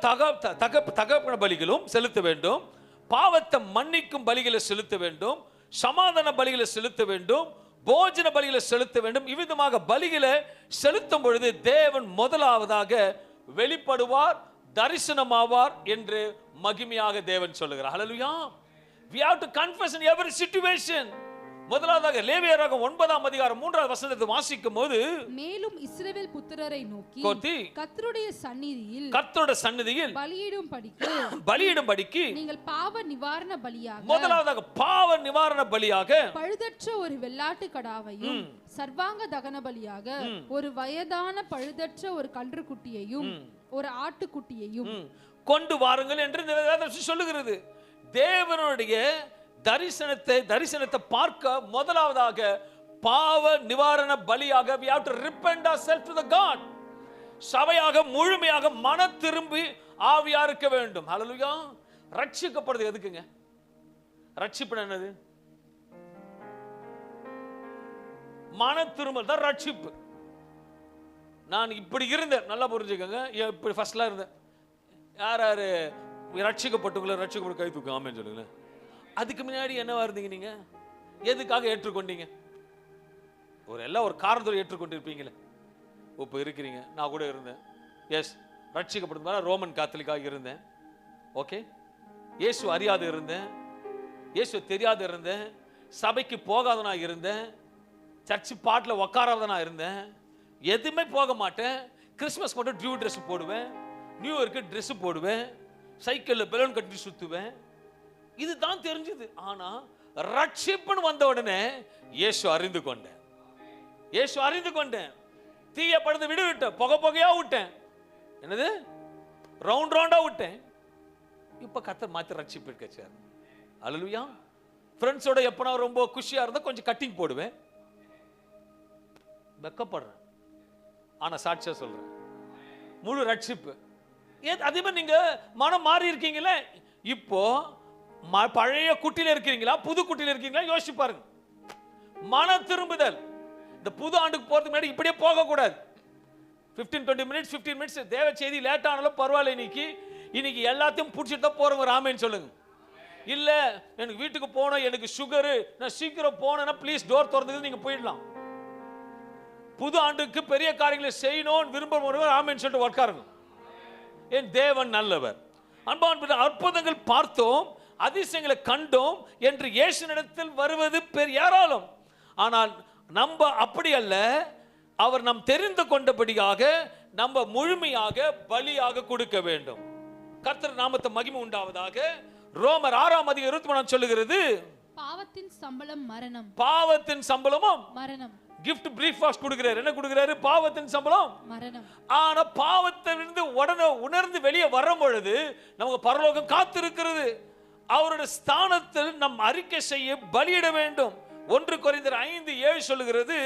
தகப்பன பலிகளும் செலுத்த வேண்டும், பாவத்தை மன்னிக்கும் பலிகளை செலுத்த வேண்டும், சமாதான பலிகளை செலுத்த வேண்டும், போஜன பலிகளை செலுத்த வேண்டும். இவ்விதமாக பலிகளை செலுத்தும் பொழுது தேவன் முதலாவதாக வெளிப்படுவார், தரிசனமாவார் என்று மகிமையாக தேவன் சொல்லுகிறார். ஹல்லேலூயா. We have to confess in every situation. முதலாவதாக லேவியராகமம் 9ஆம் அதிகாரம் 3ஆவது வசனத்தை வாசிக்கும் போது, மேலும் இஸ்ரவேல் புத்திரரை நோக்கி கர்த்தருடைய சந்நிதியில் பலியிடும்படிக்கு நீங்கள் பாவ நிவாரண பலியாக, முதலாவதாக பாவ நிவாரண பலியாக பழுதற்ற ஒரு வெள்ளாட்டு கடாவையும் சர்வாங்க தகன பலியாக ஒரு வயதான பழுதற்ற ஒரு கன்றுக்குட்டியையும் ஒரு ஆட்டுக்குட்டியையும் கொண்டு வாருங்கள் என்று சொல்லுகிறது. தேவனுடைய தரிசனத்தை பார்க்க முதலாவதாக பாவ நிவாரண பலியாக we have to repent ourselves to the God. சபையாக முழுமையாக மன திரும்பி ஆவியா இருக்க வேண்டும். ஹல்லேலூயா. ரட்சிக்கப்படுறது எதுக்குங்க? ரட்சிப்பு என்னது? மன திரும்பல் தான் ரட்சிப்பு. நான் இப்படி இருந்தேன், நல்லா புரிஞ்சுக்கோங்க. இப்படி ஃபர்ஸ்ட்லாம் இருந்தேன். யார் யாரு ரட்சிக்கப்பட்டுங்களோ ரட்சிக்கப்பட்டு கை தூக்கம் ஆமேன்னு சொல்லுங்களேன். அதுக்கு முன்னாடி என்னவா இருந்தீங்க? நீங்க எதுக்காக ஏற்றுக்கொண்டீங்க? எல்லாம் ஒரு காரணத்தோடு ஏற்றுக்கொண்டிருப்பீங்களே. இப்போ இருக்கிறீங்க. நான் கூட இருந்தேன். எஸ், ரட்சிக்கப்படுறதுனால ரோமன் காத்தலிக்காக இருந்தேன். ஓகே, இயேசு அறியாத இருந்தேன், இயேசு தெரியாத இருந்தேன், சபைக்கு போகாதனா இருந்தேன், சர்ச்சு பாட்டில் உக்காராதனா இருந்தேன், எதுவுமே போக மாட்டேன். கிறிஸ்மஸ் மட்டும் டியூ ட்ரெஸ் போடுவேன், நியூ இயர்க்கு ட்ரெஸ் போடுவேன், சைக்கிளில் பெலூன் கட்டி சுற்றுவேன். இதுதான் தெரிஞ்சது. ஆனால் ரட்சிப்புன்னு வந்த உடனே இயேசு அறிந்து கொண்டேன். இயேசு அறிந்து கொண்டேன். தீய படுத்து விட்டேன், புகையா விட்டேன், என்னது ரவுண்ட் ரவுண்டா விட்டேன். இப்ப கர்த்தர் மாத்தி ரட்சிப்பு இருக்காரு. அல்லேலூயா. ஃப்ரெண்ட்ஸோட எப்பனா ரொம்ப குஷியா இருந்தா கொஞ்சம் கட்டிங் போடுவேன், வெக்கப்படுறேன். ஆனா சாட்சியா சொல்றேன், முழு ரட்சிப்பு. அதே மாதிரி நீங்க மனம் மாறி இருக்கீங்களே. இப்போ பழைய குட்டியில இருக்கீங்களா புது குட்டியில இருக்கீங்களா யோசிச்சு பாருங்க. மன திரும்புதல். இந்த புது ஆண்டுக்கு போறதுக்கு முன்னாடி இப்படியே போக கூடாது. 15-20 மினிட்ஸ் 15 மினிட்ஸ் தேவ செய்தி லேட் ஆனாலும் பரவாயில்ல. இன்னைக்கு எல்லாத்தையும் பிடிச்சிட்டு தான் போறவங்க ராமேன்னு சொல்லுங்க. இல்ல எனக்கு வீட்டுக்கு போனோம், எனக்கு சுகரு, நான் சீக்கிரம் போனேன்னா ப்ளீஸ் டோர் திறந்து நீங்க போயிடலாம். புது ஆண்டுக்கு பெரிய காரியங்களை செய்யணும்னு விரும்புறவங்க ராமேன்னு சொல்லிட்டு உட்காருங்க. என் தேவன் நல்லவர். அன்பான அற்புதங்கள் பார்த்தோம், அதிசயங்களை கண்டோம் என்று இயேசுவினிடத்தில் வருவது ஏராளம். ஆனால் நம்ம அப்படி அல்ல. அவர் நாம் தெரிந்து கொண்டபடியாக நம்ம முழுமையாக பலியாக கொடுக்க வேண்டும். கர்த்தர் நாமத்தை மகிமை உண்டாவதாக. ரோமர் 6:23 சொல்லுகிறது, பாவத்தின் சம்பளம் மரணம். பாவத்தின் சம்பளமும் மரணம். gift பிரேக்ஃபாஸ்ட் கொடுக்கிறார். என்ன கொடுக்கிறாரு? பாவத்தின் சம்பளம் மரணம். ஆனா பாவத்திலிருந்து உடனே உணர்ந்து வெளியே வரும் பொழுது நமக்கு பரலோகம் காத்திருக்கிறது. அவருடைய ஸ்தானத்தில் நம் அறிக்கை செய்ய பலியிட வேண்டும். 1 கொரிந்தியர் 5:7 சொல்லுகிறது,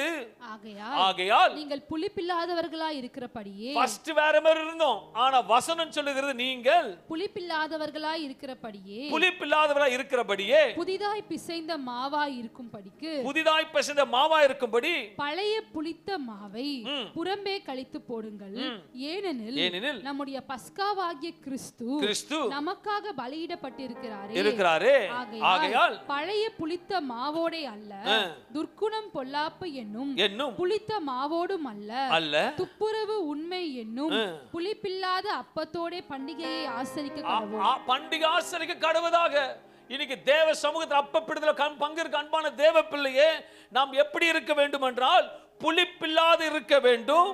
ஆகையால் நீங்கள் புளிப்பில்லாதவர்களாய் இருக்கிறபடியே. ஃபர்ஸ்ட் வேற மாதிரி இருந்தோம், ஆனா வசனம் சொல்லுகிறது நீங்கள் புளிப்பில்லாதவர்களாய் இருக்கிறபடியே, புளிப்பில்லாதவர்களாய் இருக்கிறபடியே புதிதாய் பிசைந்த மாவாய் இருக்கும்படிக்கு, புதிதாய் பிசைந்த மாவாய் இருக்கும்படி பழைய புளித்த மாவை புறம்பே கழித்து போடுங்கள். ஏனெனில் நம்முடைய பஸ்காவாகிய கிறிஸ்து நமக்காக பலியிடப்பட்டிருக்கிறாரே. ஆகையால் பழைய புளித்த மாவோடே அல்ல, துர்க்குணம் பொல்லாப்பு என்னும் புளித்த மாவோடும் அல்ல, துப்புரவு உண்மை என்னும் புளிப்பில்லாத அப்பத்தோட பண்டிகையை பண்டிகை ஆசரிக்க கடவுதாக. இன்னைக்கு தேவ சமூகத்தில் அப்பப்பிடுதல பங்கு இருக்க அன்பான தேவ பிள்ளையே, நாம் எப்படி இருக்க வேண்டும் என்றால் புளிப்பில்லாத இருக்க வேண்டும்,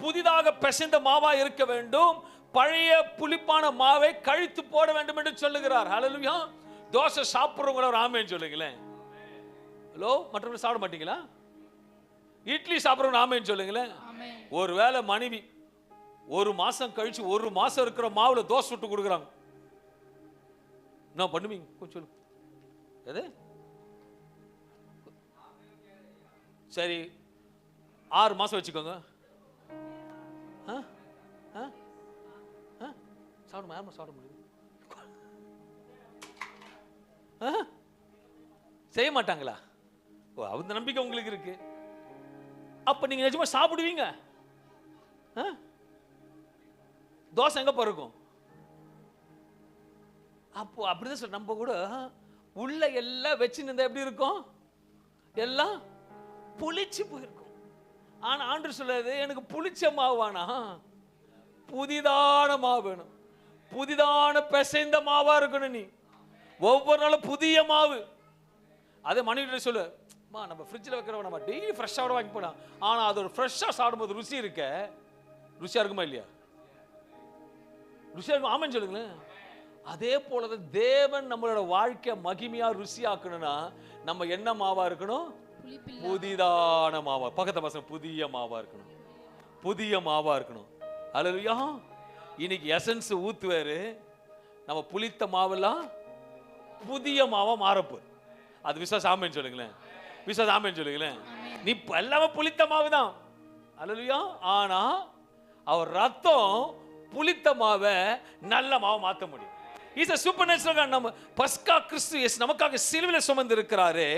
புதிதாக பிசைந்த மாவா இருக்க வேண்டும், பழைய புளிப்பான மாவை கழித்து போட வேண்டும் என்று சொல்லுகிறார். ஹல்லேலூயா. தோசை சாப்பிடுறவங்க ஆமென் சொல்லுங்களேன். ஹலோ, மற்றவங்க சாப்பிட மாட்டீங்களா? இட்லி சாப்பிடுறவங்க ஆமென் சொல்லுங்களேன். ஒருவேளை மனைவி 1 மாசம் கழிச்சு 1 மாசம் இருக்கிற மாவுல தோசை சுட்டு கொடுக்குறாங்க, என்ன பண்ணுவீங்க? கொஞ்சம் சொல்லு. எது சரி, 6 மாசம் வச்சுக்கோங்க. சாப்பிடுமா? யாருமா சாப்பிட முடியும்? செய்ய மாட்டாங்களா? அந்த நம்பிக்கை உங்களுக்கு இருக்கு. அப்ப நீங்க நிஜமா சாப்பிடுவீங்க? தோசை எங்க பிறக்கும்? அப்போ அப்படிதான் சொல்ல. நம்ம கூட உள்ள எல்லாம் வச்சு நின்றா எப்படி இருக்கும்? எல்லாம் புளிச்சு போயிருக்கும். ஆனா ஆண்டவர் சொல்றாரு, எனக்கு புளிச்ச மாவு வேணாம், புதிதான மாவு வேணும். புதிதான பிசைந்த மாவா இருக்கணும். நீ ஒவ்வொரு நாளும் புதிய மாவு. அதே மனைவி சொல்லு, நம்ம ஃப்ரிட்ஜில் வைக்கிறவங்க நம்ம டெய்லி ஃப்ரெஷ்ஷாக வாங்கி போடலாம். ஆனால் அது ஒரு ஃப்ரெஷ்ஷாக சாப்பிடும்போது ருசி இருக்க, ருசியாக இருக்குமா இல்லையா? ருசியாக இருக்கும். ஆமென் சொல்லுங்களேன். அதே போல தான் தேவன் நம்மளோட வாழ்க்கை மகிமையா ருசியாக்கணும்னா நம்ம என்ன மாவா இருக்கணும்? புதிதான மாவா. பக்கத்து பசங்க புதிய மாவா இருக்கணும், புதிய மாவா இருக்கணும். அல்லேலூயா. இன்னைக்கு எசன்ஸ் ஊத்துவாரு, நம்ம புளித்த மாவெல்லாம் புதிய மாவா மாறப்போ. அது விசுவாச ஆமென் சொல்லுங்களேன். விசுவாச ஆமென் சொல்லுங்களேன். நீ எல்லாமே புளித்த மாவு தான். அல்லேலூயா. ஆனா அவர் ரத்தம் புளி புளித்த மாவை நல்ல மாவை மாற்ற முடியும். Is a supernatural God. நம்ம பஸ்கா கிறிஸ்து இயேசு நமக்காக சிலுவையில் சுமந்து இருக்கிறாரு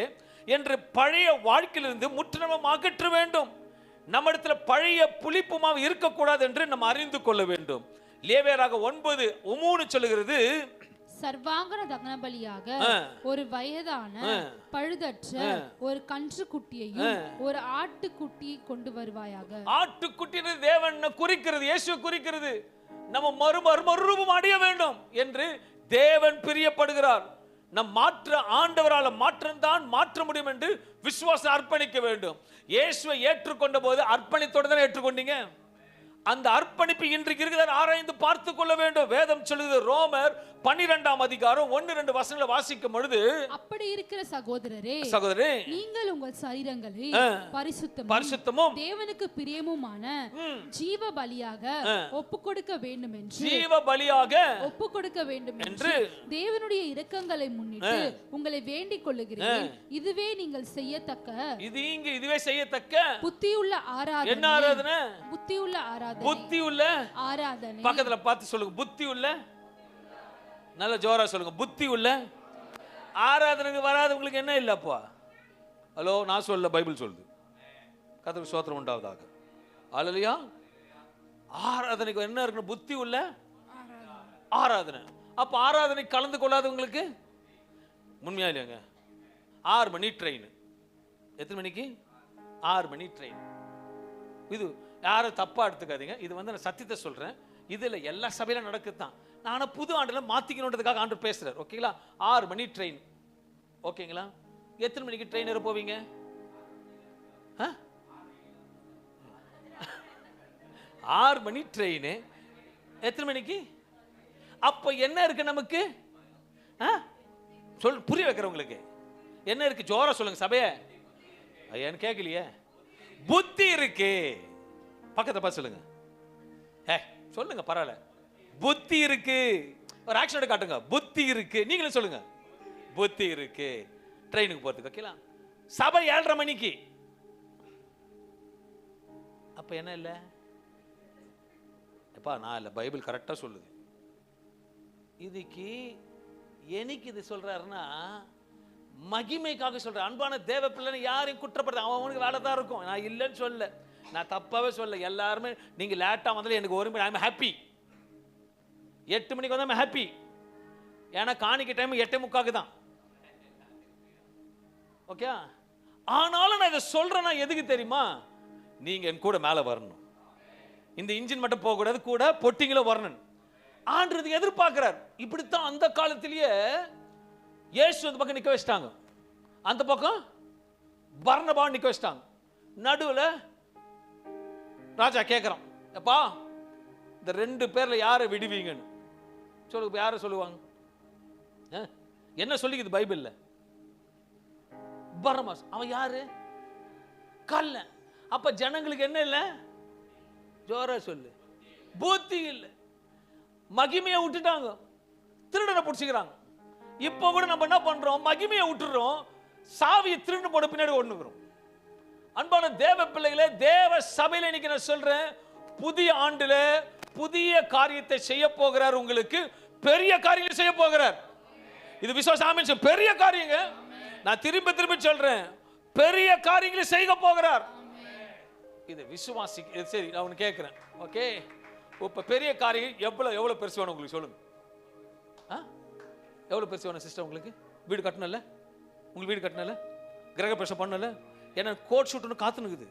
என்று பழைய வாழ்க்கையிலிருந்து முற்றிலும் அகற்ற வேண்டும். நம்ம இடத்துல பழைய புளிப்பு மாவு இருக்கக்கூடாது என்று நம்ம அறிந்து கொள்ள வேண்டும். லேவியராக 9:3 சொல்லுகிறது, சர்வாங்கன தகன பலியாக ஒரு வயதான பழுதற்ற ஒரு கன்று குட்டியையும் ஒரு ஆட்டுக்குட்டியை கொண்டு வருவாயாக. ஆட்டுக்குட்டி தேவன் குறிக்கிறது, இயேசு குறிக்கிறது. நம்ம மறுரூபம் அடைய வேண்டும் என்று தேவன் பிரியப்படுகிறார். நம் மாற்ற ஆண்டவரால் மாற்றம்தான் மாற்ற முடியும் என்று விசுவாசம் அர்ப்பணிக்க வேண்டும். இயேசுவை ஏற்றுக்கொண்ட போது அர்ப்பணித்தோடு தான் ஏற்றுக்கொண்டீங்க. அந்த அர்ப்பணிப்பு இன்றைக்கு இருக்கிற ஆராய்ந்து பார்த்து கொள்ள வேண்டும். வேதம் சொல்லுது, ரோமர் 12:1-2 வசனங்களை வாசிக்கும் பொழுது, அப்படி இருக்கிற சகோதரரே நீங்கள் உங்கள் சரீரங்களை பரிசுத்தமும் தேவனுக்கு பிரியமுமான ஜீவ பலியாக ஒப்புக்கொடுக்க வேண்டும் என்று தேவனுடைய இரக்கங்களை முன்னிட்டு உங்களை வேண்டிக் கொள்ளுகிறேன். இதுவே நீங்கள் செய்யத்தக்க புத்தியுள்ள ஆராதனை. பக்கத்துல பார்த்து சொல்லுங்க, புத்தி உள்ள. நல்ல ஜோரா சொல்லுங்க, புத்தி உள்ள ஆராதனைக்கு வராது உங்களுக்கு என்ன இல்லப்பா? ஹலோ, நான் சொல்ல, பைபிள் சொல்லுது. கர்த்தருக்கு ஸ்தோத்திரம் உண்டாவதாக. அல்லேலூயா. ஆராதனைக்கு என்ன இருக்கணும்? புத்தி உள்ள ஆராதனை. அப்ப ஆராதனை கலந்து கொள்ளாதவங்களுக்கு உண்மையா இல்லையாங்க? 6 மணி ட்ரெயின். எத்தனை மணிக்கு? 6 மணி ட்ரெயின். இது யாரும் தப்பா எடுத்துக்காதீங்க. இது நான் சத்தியத்தை சொல்றேன். இதுல எல்லா சபையிலும் நடக்குதுதான். நான் புது ஆண்டுல மாத்திக்கணுன்றதுக்காக ஆண்டு பேசுறாரு. ஓகேங்களா? 6 மணி ட்ரெயின். ஓகேங்களா? எத்தனை மணிக்கு ட்ரெயின் ஏற போவீங்க? 6 மணி ட்ரெயின். எத்தனை மணிக்கு? அப்ப என்ன இருக்கு நமக்கு? புரிய வைக்கிறவங்களுக்கு என்ன இருக்கு? ஜோரா சொல்லுங்க சபைய. ஐயான்னு கேட்கலையே. புத்தி இருக்கு. பக்கத்தை பார்த்து சொல்லுங்க. சொல்லுங்க, பரவாயில்ல. புத்தி இருக்கு. ஒரு ஆக்ஷன் காட்டுங்க. புத்தி இருக்கு. நீங்களும் சொல்லுங்க, புத்தி இருக்கு ட்ரெயினுக்கு போறதுக்கு. ஓகேங்களா? சபை 7:30 மணிக்கு. அப்ப என்ன இல்ல? எப்பா நான் இல்ல, பைபிள் கரெக்டா சொல்லுது. இதுக்கு எனக்கு இது சொல்றாருன்னா மகிமைக்காக சொல்றேன். அன்பான தேவ பிள்ளை யாரையும் குற்றப்படுத்த, அவனுக்கு வேலை தான் இருக்கும். நான் இல்லைன்னு சொல்ல, நான் தப்பாவே சொல்ல. எல்லாருமே நீங்க லேட்டா வந்தாலும் எனக்கு ஒரு மணி, ஐ அம் ஹாப்பி. 8 மணிக்கு வந்தா ஹாப்பி. ஏன்னா காணிக்க டைம் 8:45 தான். ஓகே. ஆனாலும் நான் இதை சொல்றேன்னா எதுக்கு தெரியுமா? நீங்க என் கூட மேல வரணும். இந்த இன்ஜின் மட்டும் போக கூடாது, கூட பொட்டிங்களும் வரணும். ஆண்டது எதிர்பார்க்கிறார். இப்படித்தான் அந்த காலத்திலேயே இயேசு அந்த பக்கம் நிக்க வச்சிட்டாங்க, அந்த பக்கம் பர்னபா நிக்க வச்சிட்டாங்க. நடுவுல ராஜா கேட்கிறான், எப்பா இந்த 2 பேர்ல யாரை விடுவீங்கன்னு சொல்லு. யாரை சொல்லுவாங்க? என்ன சொல்லிக்குது பைபிள்ல? பர்னபாஸ். அவன் யாரு? கல்ல. அப்ப ஜனங்களுக்கு என்ன இல்ல? ஜோரா சொல்லு, புத்தி இல்ல. மகிமையை விட்டுட்டாங்க, திருடனை பிடிச்சிக்கிறாங்க. இப்ப கூட நம்ம என்ன பண்றோம்? மகிமையை விட்டுறோம், சாவியை திருடு போட பின்னாடி ஓடுனுக்கிறோம். அன்பான தேவ பிள்ளைகளே, தேவ சபையில இன்னைக்கு நான் சொல்றேன், புதிய ஆண்டுல புதிய காரியத்தை செய்ய போகிறார். உங்களுக்கு பெரிய காரியங்களை செய்ய போகிறார். இது விசுவாசம். பெரிய காரியங்க. நான் திரும்ப சொல்றேன், பெரிய காரியங்களை செய்ய போகிறார். இது விசுவாசி. சரி, நான் ஒன்னு கேட்கிறேன். ஓகே, இப்ப பெரிய காரியம் எவ்வளவு பெருசு வேணும் உங்களுக்கு? சொல்லுங்க. எவ்வளவு பெருசு வேணும் சிஸ்டர் உங்களுக்கு? வீடு கட்டணும்ல? உங்களுக்கு வீடு கட்டணும்ல? கிரக பிரவேசம் பண்ணல? என்ன கோட் ஷூட்னு காத்துனுக்குது.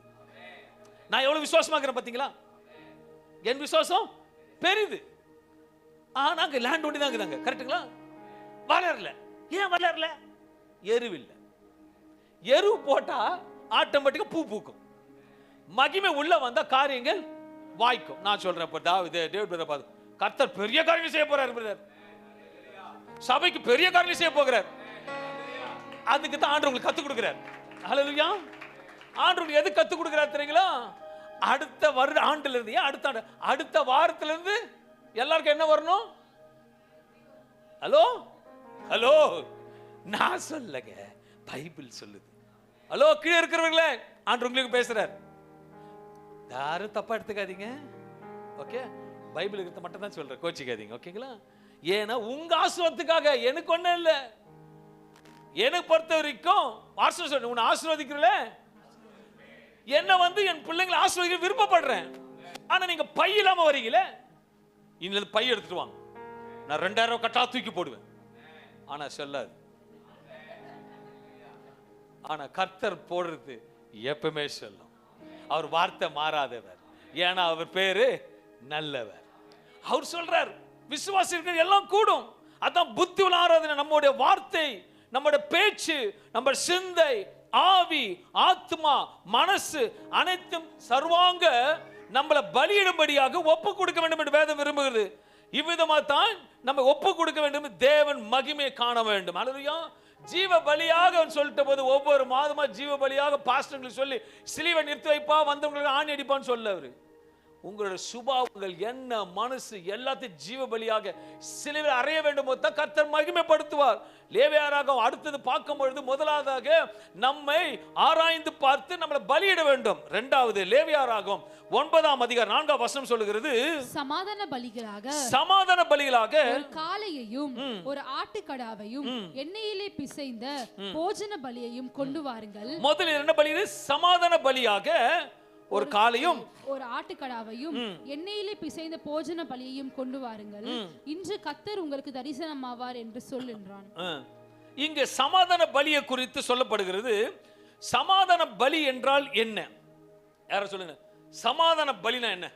நான் எவ்வளவு விசுவாசமா இருக்கிறேன் பாத்தீங்களா? என் விசுவாசம் பெரிது. நாங்க லேண்ட் ஒண்டி தான் இருக்குதாங்க. கரெக்டுங்களா? வளரல. ஏன் வளரல? எருவு இல்ல. எருவு போட்டா ஆட்டோமேட்டிக்கா பூ பூக்கும். மகிமை உள்ள வந்தா காரியங்கள் வாய்க்கும். நான் சொல்றேன், இப்ப டேவிட் கர்த்தர் பெரிய காரியம் செய்ய போறாரு பிரதர். சபைக்கு பெரிய காரியம் செய்ய போகிறார். அதுக்கு தான் ஆண்டவர் உங்களுக்கு கத்து கொடுக்கிறார். ஹல்லேலூயா. ஆண்டவர் எது கத்து கொடுக்கிறார் தெரியுங்களா? அடுத்த ஆண்டுல இருந்து, அடுத்த வாரத்துல இருந்து எல்லாருக்கும் என்ன வரணும்? ஹலோ ஹலோ, நான் சொல்லங்க, பைபிள் சொல்லுது. ஹலோ, கீழே இருக்கிறவங்களே, ஆண்டவர் உங்களுக்கு பேசுறார். யாரும் தப்பா எடுத்துக்காதீங்க. ஓகே, பைபிள் இருக்கிறத மட்டும் தான் சொல்றேன், கோச்சிக்காதீங்க, ஓகேங்களா? ஏன்னா உங்க ஆசீர்வாதத்துக்காக, எனக்கு ஒண்ணும் இல்லை. எனக்கு பொறுத்த வரைக்கும் உன்னை ஆசீர்வதிக்கிறல, என்ன என் பிள்ளைங்களை ஆசீர்வதிக்க விருப்பப்படுறேன். ஆனா நீங்க பை இல்லாம வரீங்களே, இன்னும் பை எடுத்துட்டு வாங்க, நான் 2000 கட்டா தூக்கி போடுவேன். ஆனா சொல்லாது. ஆனா கர்த்தர் போடுறது எப்பவுமே சொல்லும். அவர் வார்த்தை மாறாதவர், ஏன்னா அவர் பேரு நல்லவர். அவர் சொல்றார் விசுவாசிகள் எல்லாம் கூடும். அதான் புத்தி உள்ள ஆராதனை. நம்முடைய வார்த்தை, நம்முடைய பேச்சு, நம்ம சிந்தை, ஆவி, ஆத்மா, மனசு அனைத்தும் சர்வாங்க நம்மளை பலியிடும்படியாக ஒப்பு கொடுக்க வேண்டும் என்று வேதம் விரும்புகிறது. இவ்விதமா தான் நம்ம ஒப்பு கொடுக்க வேண்டும், தேவன் மகிமையை காண வேண்டும். அல்லேலூயா. ஜீவ பலியாக சொல்லிட்ட போது ஒவ்வொரு மாதமா ஜீவ பலியாக பாஸ்டர்களுக்கு சொல்லி சிலுவை நிறுத்தி வைப்பா, வந்தவங்களுக்கு ஆணி அடிப்பான்னு சொல்ல அவரு. உங்களுடைய சுபாவங்கள், என்ன, மனசு எல்லாத்தையும் ஜீவ பலியாக சிலுவையில் அறைய வேண்டும் போது தான் கர்த்தர் மகிமைப்படுத்துவார். லேவியராகமம் அடுத்தது பார்க்கும் பொழுது முதலாவதாக நம்மை ஆராய்ந்து பார்த்து நம்மளை பலியிட வேண்டும். இரண்டாவது லேவியராகமம் 9ஆம் அதிகாரம் 4ஆம் வசனம் சொல்லுகிறது, சமாதான பலிகளாக ஒரு காளையையும் ஒரு ஆட்டுக்கடாவையும் எண்ணெயிலே பிசைந்த போஜன பலியையும் கொண்டு வாருங்கள். முதலில் என்ன பலி? சமாதான பலியாக ஒரு காளையும் ஒரு ஆட்டுக்கடாவையும் எண்ணெயிலே பிசைந்த போஜன பலியையும் கொண்டு வாருங்கள். இன்று கர்த்தர் உங்களுக்கு தரிசனமாவார் என்று சொல்லுகிறான். இங்க சமாதான பலியை குறித்து சொல்லப்படுகிறது. சமாதான பலி என்றால் என்ன? யார சொல்லுங்க. சமாதான பலினா என்ன?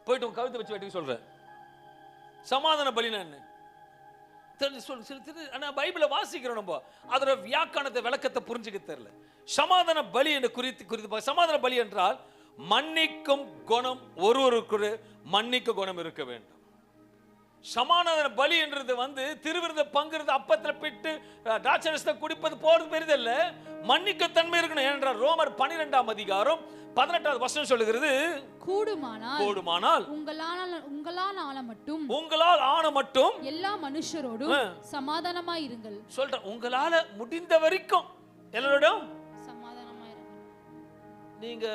போயிட்டு உங்க கவிதை வச்சு வெட்டி சொல்றேன். சமாதான பலினா என்ன? பைபிளை வாசிக்கிறோம், நம்ம அதோட வியாக்கணத்தை விளக்கத்தை புரிஞ்சுக்க தெரியல. சமாதான பலி என்று குறித்து சமாதான பலி என்றால் மன்னிக்கும் குணம், ஒருவருக்கு மன்னிக்க குணம் இருக்க வேண்டும். சமாதான பலி என்றது திருவிருந்த பங்குறது, அப்பத்துல பிட்டு திராட்சரசத்தை குடிப்பது போறது பெரிதல்ல, மன்னிக்க தன்மை இருக்கணும். ஏனென்றால் ரோமர் 12ஆம் அதிகாரம் 18வது வசனம் சொல்லுகிறது, கூடுமானால் உங்களால் ஆன மட்டும் எல்லா மனுஷரோடும் சமாதானமாய் இருங்கள். சொல்ற, உங்களால முடிந்த வரைக்கும் எல்லாரோடும் சமாதானமாய் இருங்கள். நீங்க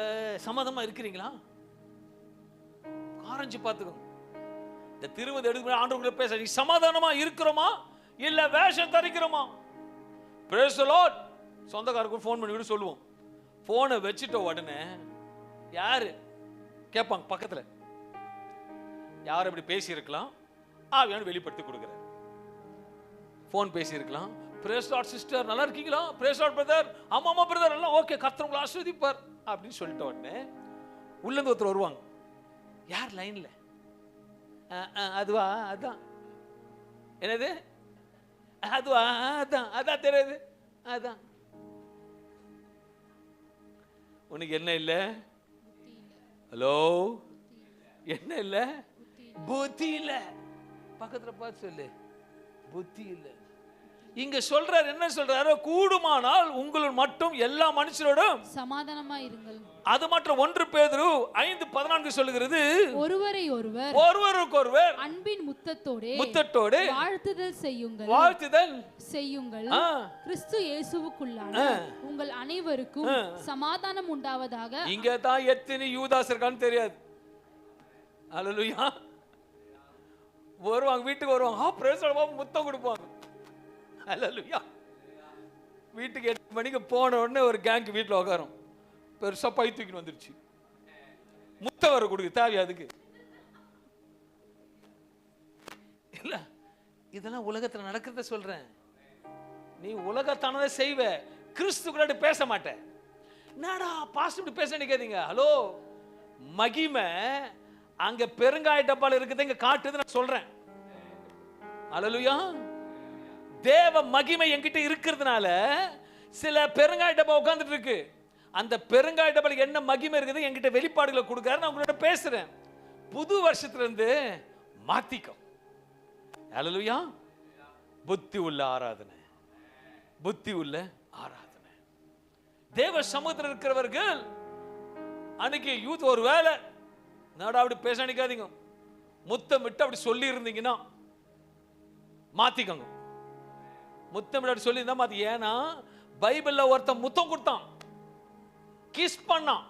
சமாதானமா இருக்கிறீங்களா? ஆரஞ்சு பார்த்துக்கோங்க. இந்த திருவது எடுத்து ஆண்டவர்களை பேச, நீ சமாதானமா இருக்கிறோமா இல்ல வேஷம் தரிக்கிறோமா? Praise the Lord. சொந்தக்காரருக்கு ஃபோன் பண்ணி சொல்லுவோம். போனை வச்சுட்ட உடனே யாரு கேட்பாங்க பக்கத்துல, யார் இப்படி பேசி இருக்கலாம், ஆவியானவர் வெளிப்படுத்தி கொடுக்கிறார். போன் பேசி இருக்கலாம். பிரேஸ் தி லார்ட் சிஸ்டர், நல்லா இருக்கீங்களா? பிரேஸ் தி லார்ட் பிரதர், ஆமாமா பிரதர், எல்லாம் ஓகே, கர்த்தர் உங்களை ஆசீர்வதிப்பார் அப்படின்னு சொல்லிட்ட உடனே உள்ள இருந்து ஒருத்தர் வருவாங்க. யார் லைன்ல? அதுவா, அதான். என்னது? அதுவா, அதான், அதான் தெரியுது, அதான். உனக்கு என்ன இல்ல? ஹலோ, என்ன இல்ல? புத்தி இல்ல. பக்கத்துல பார்த்து சொல்லு, புத்தி இல்ல. இங்க சொல்றாரு, என்ன சொல்றாரு? கூடுமானால் உங்களுடன் மட்டும் எல்லா மனுஷரோடும் சமாதானமா இருங்கள். அது மட்டும் 1 பேதுரு 5:14 சொல்லுகிறது, ஒருவருக்கொருவர் அன்பின் முத்தத்தோடு வாழ்த்துதல் செய்யுங்கள். கிறிஸ்து இயேசுவுக்குள்ளான உங்கள் அனைவருக்கும் சமாதானம் உண்டாவதாக. இங்க தான் எத்தனை யூதாஸ் இருக்கான்னு தெரியாது. அல்லேலூயா. வருவாங்க, வீட்டுக்கு வருவாங்க, பிரேஸ் தி லார்ட், முத்தம் கொடுப்பாங்க. அல்லேலூயா. வீட்டுக்கு 8 மணிக்கு போன உடனே ஒரு கேங்க் வீட்டில் உட்காரும். பெருசா பை தூக்கின்னு வந்துருச்சு, முத்த வர கொடுக்கு தேவை அதுக்கு இல்ல. இதெல்லாம் உலகத்துல நடக்கிறத சொல்றேன். நீ உலகத்தானதை செய்வ, கிறிஸ்துக்குள்ள பேச மாட்டேன். என்னடா பாஸ்டர் இப்படி பேச நினைக்காதீங்க. ஹலோ, மகிமை அங்க பெருங்காய டப்பால இருக்குது, இங்க காட்டுது, நான் சொல்றேன். அல்லேலூயா. தேவ மகிமை என்கிட்ட இருக்கிறதுனால சில பெருங்காய டப்பா உட்கார்ந்துட்டு இருக்கு. அந்த பெருங்காய டப்பால என்ன மகிமை இருக்குது என்கிட்ட வெளிப்பாடுகளை கொடுக்காரு. நான் உங்களோட பேசுறேன். புது வருஷத்துல இருந்து மாத்திக்கும். அல்லேலூயா. புத்தி உள்ள ஆராதனை, புத்தி உள்ள ஆராதனை. தேவ சமூகத்தில் இருக்கிறவர்கள் அன்னைக்கு யூத் ஒரு வேலை நாடா அப்படி பேச நினைக்காதீங்க. முத்தம் விட்டு அப்படி சொல்லி இருந்தீங்கன்னா மாத்திக்கோங்க. முத்தம் விட்டு சொல்லி இருந்தா மாத்தி. ஏன்னா பைபிள்ல ஒருத்தன் முத்தம் கொடுத்தான், கிஸ் பண்ணான்.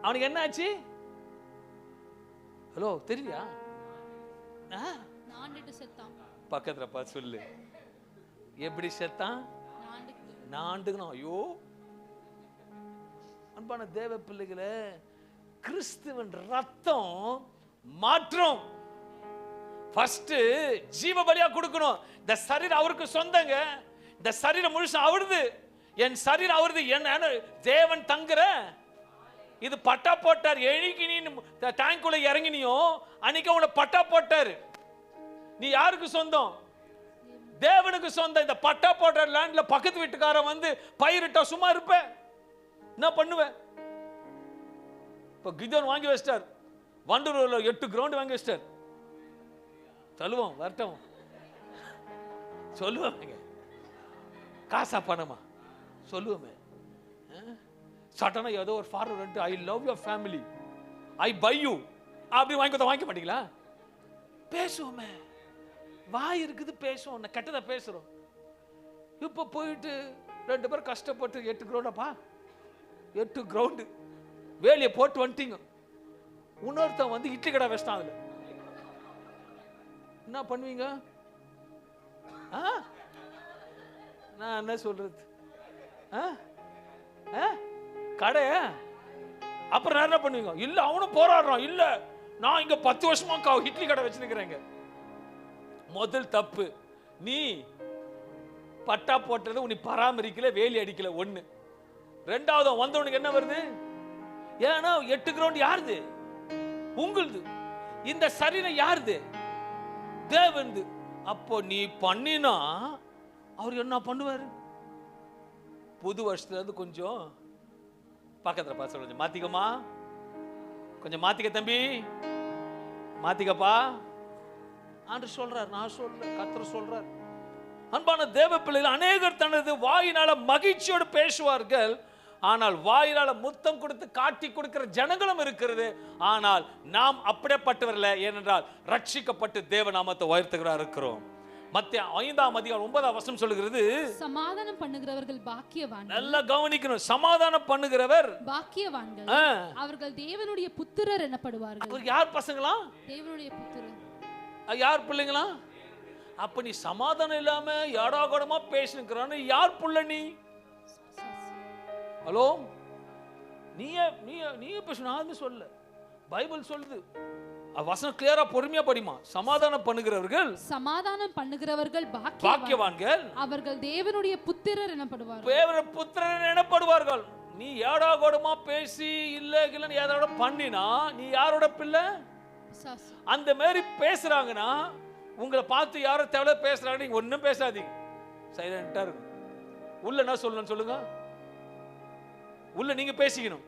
அவனுக்கு என்ன ஆச்சு? ஹலோ தெரியலையா? நாண்டுட்டு செத்தான். பக்கத்துல பார்த்து சொல்லு, எப்படி செத்தான்? நாண்டுக்கணும். ஐயோ அன்பான தேவ பிள்ளைகளே, கிறிஸ்துவின் ரத்தம் மாற்றம். ஃபர்ஸ்ட் ஜீவ பலியா கொடுக்கணும். இந்த சரீரம் அவருக்கு சொந்தங்க. இந்த சரீரம் முழுசா அவருது. என் சரீரம் அவருது. என்ன தேவன் தங்குற இது பட்டா போட்டார். எழுக்கி நீ டேங்குள்ள இறங்கினியோ அன்னைக்கு உன்னை பட்டா போட்டாரு. நீ யாருக்கு சொந்தம்? தேவனுக்கு சொந்தம். இந்த பட்டா போட்ட லேண்ட்ல பக்கத்து வீட்டுக்காரன் வந்து பயிரிட்டா சும்மா இருப்ப? என்ன பண்ணுவேன்? இப்ப கிதோன் வாங்கி வச்சிட்டார். வண்டூர்ல 8 கிரவுண்ட் வாங்கி வச்சிட்டார். சொல்லுவோம் வரட்டும், சொல்லுவாங்க காசா பணமா சொல்லுவோமே. சட்டனா ஏதோ ஒரு forward, I love your family, I buy you அப்படி வாங்கிக்க மாட்டீங்களா? பேசுவோமே, வாய் இருக்குது பேசுவோம், கெட்டதை பேசுறோம். இப்ப போயிட்டு 2 பேர் கஷ்டப்பட்டு 8 கிரவுண்டப்பா, 8 கிரவுண்டு வேலையை போட்டு வந்துட்டீங்க. இன்னொருத்தன் வந்து இட்லி கடை வச்சிட்டான். அதுல என்ன பண்ணுவீங்க? நான் என்ன சொல்றது? கடை அப்புறம் என்ன பண்ணுவீங்க? இல்ல அவனும் போராடுறான். இல்ல நான் இங்க 10 வருஷமா இட்லி கடை வச்சிருக்கிறேங்க. முதல் தப்பு, நீ பட்டா போட்டது உன்னை பராமரிக்கல, வேலி அடிக்கல. ஒண்ணு. ரெண்டாவது வந்தவனுக்கு என்ன வருது? ஏன்னா 8 கிரவுண்ட் யாருது? உங்களுது. இந்த சரீரம் யாருது? தேவன்து. அப்போ நீ பண்ணினா அவர் என்ன பண்ணுவாரு? புது வருஷத்துல இருந்து கொஞ்சம் பக்கத்துல பார்த்து கொஞ்சம் மாத்திக்கமா, கொஞ்சம் மாத்திக்க தம்பி, மாத்திக்கப்பா ஆண்டு சொல்றார். நான் சொல்றேன், கர்த்தர் சொல்றார். அன்பான தேவ பிள்ளைகள், அநேகர் தனது வாயினால மகிழ்ச்சியோடு பேசுவார்கள், ஆனால் வாயினால முத்தம் கொடுத்து காட்டி கொடுக்கிற ஜனங்களும் இருக்கிறது. ஆனால் நாம் அப்படிப்பட்டவர்கள, ஏனென்றால் ரட்சிக்கப்பட்டு தேவ நாமத்தை உயர்த்துகிறார் இருக்கிறோம். மத்திய 5ஆம் அதிகாரம் 9ஆம் வசனம் சொல்லுகிறது, சமாதானம் பண்ணுகிறவர்கள் பாக்கியவான்கள். நல்லா கவனிக்கணும், சமாதானம் பண்ணுகிறவர் பாக்கியவான்கள், அவர்கள் தேவனுடைய புத்திரர் எனப்படுவார்கள். யார் பசங்களா? தேவனுடைய புத்திரர். யார் பிள்ளைங்களா? அப்ப நீ சமாதானம் இல்லாம யாடாகடமா பேசினுக்கிறான்னு யார் புள்ள நீ? ஹலோ, நீயே பேசணும் சொல்ல, பைபிள் சொல்லுது. வசனம் கிளியரா பொறுமையா படிமா. சமாதானம் பண்ணுகிறவர்கள் பாக்கியவான்கள், அவர்கள் தேவனுடைய புத்திரர் எனப்படுவார்கள். தேவனுடைய புத்திரர் எனப்படுவார்கள். நீ ஏடாகோடமா பேசி இல்லன்னு ஏதோட பண்ணினா நீ யாரோட பிள்ளை? அந்த மாதிரி பேசுறாங்கன்னா உங்களை பார்த்து யாரோ தேவை பேசுறாங்க, நீங்க ஒன்னும் பேசாதீங்க, சைலண்டா இருக்கும். உள்ள என்ன சொல்லணும் சொல்லுங்க? உள்ள நீங்க பேசிக்கணும்.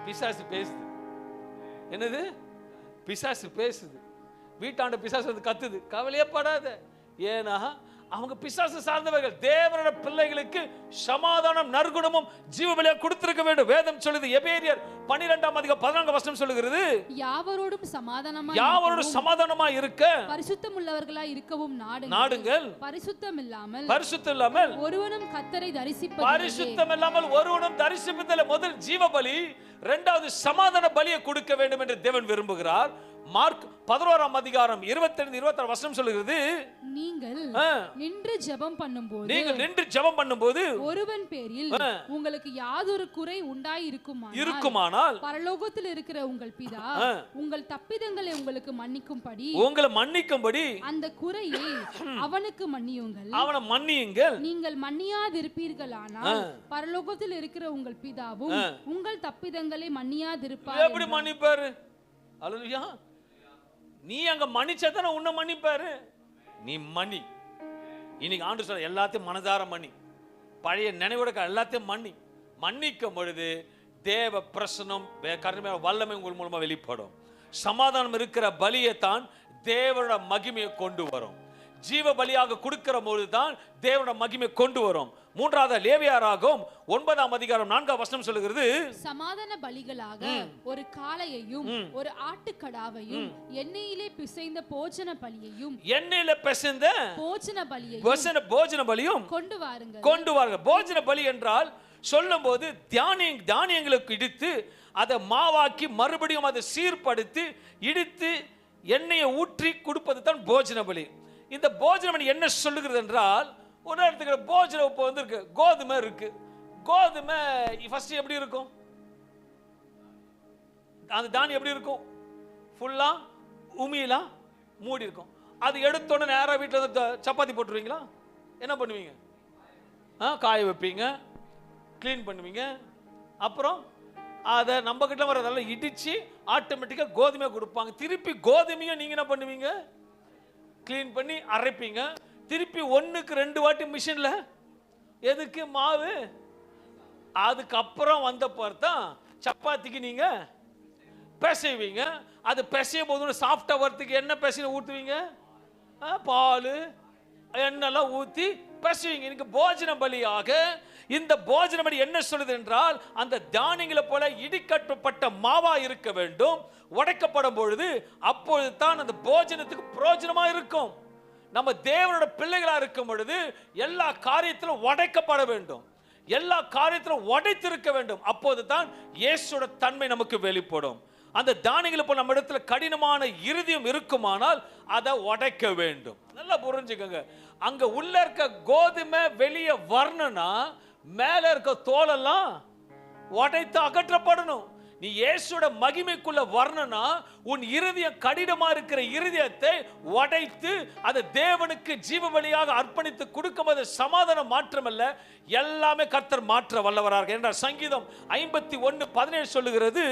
பிசாசு பேசுது. என்னது? பிசாசு பேசுது. வீட்டாண்ட பிசாசு வந்து கத்துது. கவலையே படாத, ஏன்னா அவங்க பிசாசு சார்ந்தவர்கள். தேவனுடைய பிள்ளைகளுக்கு சமாதானம் நற்குணமும் ஜீவபலியா கொடுத்திருக்க வேண்டும். வேதம் சொல்லுது, எபேரியர் 12ஆம் அதிகாரம் 14ஆம் வசனம் சொல்லுகிறது, யாவரோடும் சமாதானமா இருக்க பரிசுத்தம் உள்ளவர்களாய் இருக்கவும் நாடுங்கள். பரிசுத்தம் இல்லாமல் ஒருவனும் கர்த்தரை தரிசிப்பதில்லை. பரிசுத்தம் இல்லாமல் ஒருவனும் தரிசிப்பதில்லை. முதல் ஜீவபலி, இரண்டாவது சமாதான பலியை கொடுக்க வேண்டும் என்று தேவன் விரும்புகிறார். மார்க் 11ஆம் அதிகாரம் 25-26 வசனம் சொல்லுகிறது, நீங்கள் நின்று ஜெபம் பண்ணும்போது ஒருவன் பேரில் உங்களுக்கு யாதொரு குறை உண்டாய் இருக்குமானால் பரலோகத்தில் இருக்கிற உங்கள் பிதா உங்கள் தப்பிதங்களை உங்களுக்கு மன்னிக்கும்படி அந்த குறையை அவனுக்கு மன்னியுங்கள். நீங்கள் மன்னியாதிருப்பீர்களானால் பரலோகத்தில் இருக்கிற உங்கள் பிதாவும் உங்கள் தப்பிதங்களை மன்னியாதிருப்பார். எப்படி மன்னிப்பாரு? அல்லேலூயா. நீ அங்க மன்னிச்சதான உன்னை மன்னிப்பாரு. நீ மன்னி. இன்னைக்கு ஆண்டு சொல்ற எல்லாத்தையும் மனதார மன்னி. பழைய நினைவோட எல்லாத்தையும் மன்னிக்கும் பொழுது தேவ பிரசன்னம் கருணையான வல்லமை உங்கள் மூலமா வெளிப்படும். சமாதானம் இருக்கிற பலியை தான் தேவனோட மகிமையை கொண்டு வரும். ஜீவ பலியாக கொடுக்கிற பொழுதுதான் தேவனோட மகிமை கொண்டு வரும். மூன்றாவது லேவியராகும் 9ஆம் அதிகாரம் 4ஆம் வசனம் சொல்லுகிறது, சமாதான பலிகளாக ஒரு காளையையும் ஒரு ஆட்டுக்கடாவையும் எண்ணெயிலே பிசைந்த போஜன பலியையும் போஜன பலியும் கொண்டு வாருங்கள். போஜன பலி என்றால் சொல்லும் போது தானியங்களுக்கு இடித்து அதை மாவாக்கி மறுபடியும் அதை சீர்படுத்தி இடித்து எண்ணெயை ஊற்றி கொடுப்பது தான் போஜன பலி. இந்த போஜன பலி என்ன சொல்லுகிறது என்றால், ஒரு இடத்துக்கு போஜனம் இப்போ இருக்கு, கோதுமை இருக்கு. கோதுமை ஃபர்ஸ்ட் எப்படி இருக்கும்? அந்த தானியம் எப்படி இருக்கும்? ஃபுல்லா உமியெல்லாம் மூடி இருக்கும். அது எடுத்தோடனே நேராக வீட்டில் சப்பாத்தி போட்டுருவீங்களா? என்ன பண்ணுவீங்க? காய வைப்பீங்க, கிளீன் பண்ணுவீங்க. அப்புறம் அதை நம்ம கிட்ட வரதெல்லாம் இடிச்சு ஆட்டோமேட்டிக்காக கோதுமையை கொடுப்பாங்க. திருப்பி கோதுமையை நீங்கள் என்ன பண்ணுவீங்க? கிளீன் பண்ணி அரைப்பீங்க. திருப்பி 1க்கு 2 வாட்டி மிஷினில் எதுக்கு மாவு? அதுக்கப்புறம் வந்த தான் சப்பாத்திக்கு நீங்கள் பிசைவீங்க. அது பிசையும் போது சாஃப்டாக வரத்துக்கு என்ன பிசையை ஊற்றுவீங்க? பால் எண்ணெல்லாம் ஊற்றி பிசைவீங்க. இன்னைக்கு போஜன பலியாக இந்த போஜன பலி என்ன சொல்லுது என்றால், அந்த தானியங்களை போல இடிக்கட்டப்பட்ட மாவா இருக்க வேண்டும். உடைக்கப்படும் பொழுது அப்பொழுது தான் அந்த போஜனத்துக்கு பிரயோஜனமா இருக்கும். நம்ம தேவனோட பிள்ளைகளா இருக்கும் பொழுது எல்லா காரியத்திலும் உடைக்கப்பட வேண்டும், எல்லா காரியத்திலும் உடைத்திருக்க வேண்டும். அப்போது தான் இயேசுவோட தன்மை நமக்கு வெளிப்படும். அந்த தானியங்களை போல நம்ம இடத்துல கடினமான இருதயம் இருக்குமானால் அதை உடைக்க வேண்டும். நல்லா புரிஞ்சுக்கோங்க. அங்க உள்ள இருக்க கோதுமை வெளியே வரணும்னா மேல இருக்க தோலெல்லாம் உடைத்து அகற்றப்படணும். நீ இயேசுவோட மகிமைக்குள்ள வரணும்னா உன் இருதயம் கடினமா இருக்கிற இருதயத்தை உடைத்து அதை தேவனுக்கு ஜீவ பலியாக அர்ப்பணித்து கொடுக்கும்போது சமாதானம் மாற்றமல்ல, எல்லாமே கர்த்தர் மாற்ற வல்லவராக. என்ற சங்கீதம் 51:17 சொல்லுகிறது,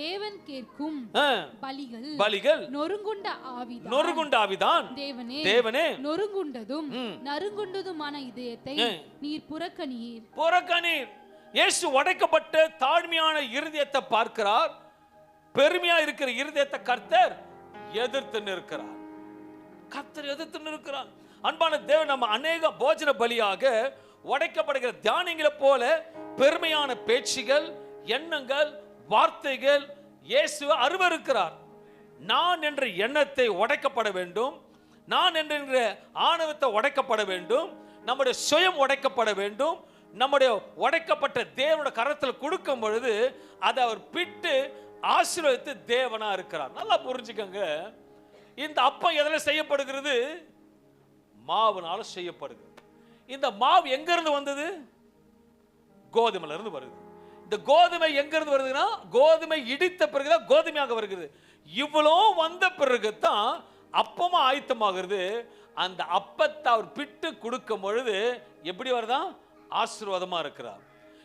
தேவன் கேட்கும் பலிகள் நொறுங்குண்ட ஆவிதான். தேவனே நொறுங்குண்டதும் நறுங்குண்டதுமான இதயத்தை நீர் புறக்கணீர். இயேசு உடைக்கப்பட்ட தாழ்மையான இருதயத்தை பார்க்கிறார். பெருமையா இருக்கிற இருதயத்தை கர்த்தர் எதிர்த்து நிற்கிறார். அன்பான தேவன், நம்ம அநேக போஜன பலியாக உடைக்கப்படுகிற தானியங்களை போல பெருமையான பேச்சுகள், எண்ணங்கள், வார்த்தைகள் இயேசு அருவருக்கிறார். நான் என்ற எண்ணத்தை உடைக்கப்பட வேண்டும், நான் என்ற ஆணவத்தை உடைக்கப்பட வேண்டும், நம்முடைய சுயம் உடைக்கப்பட வேண்டும். நம்முடைய உடைக்கப்பட்ட தேவனோட கரத்தில் கொடுக்கும் பொழுது அதை அவர் பிட்டு ஆசீர்வதித்து தேவனா இருக்கிறார். நல்லா புரிஞ்சுக்கங்க. இந்த அப்பம் எதில் செய்யப்படுகிறது? மாவுனால செய்யப்படுகிறது. இந்த மாவு எங்க இருந்து வந்தது? கோதுமையில இருந்து வருது. இந்த கோதுமை எங்க இருந்து வருதுன்னா, கோதுமை இடித்த பிறகுதான் கோதுமையாக வருகிறது. இவ்வளோ வந்த பிறகுதான் அப்பமா ஆயத்தமாகிறது. அந்த அப்பத்தை அவர் பிட்டு கொடுக்கும் பொழுது எப்படி வருதான்? ஆசீர்வாதமா இருக்கிறார்.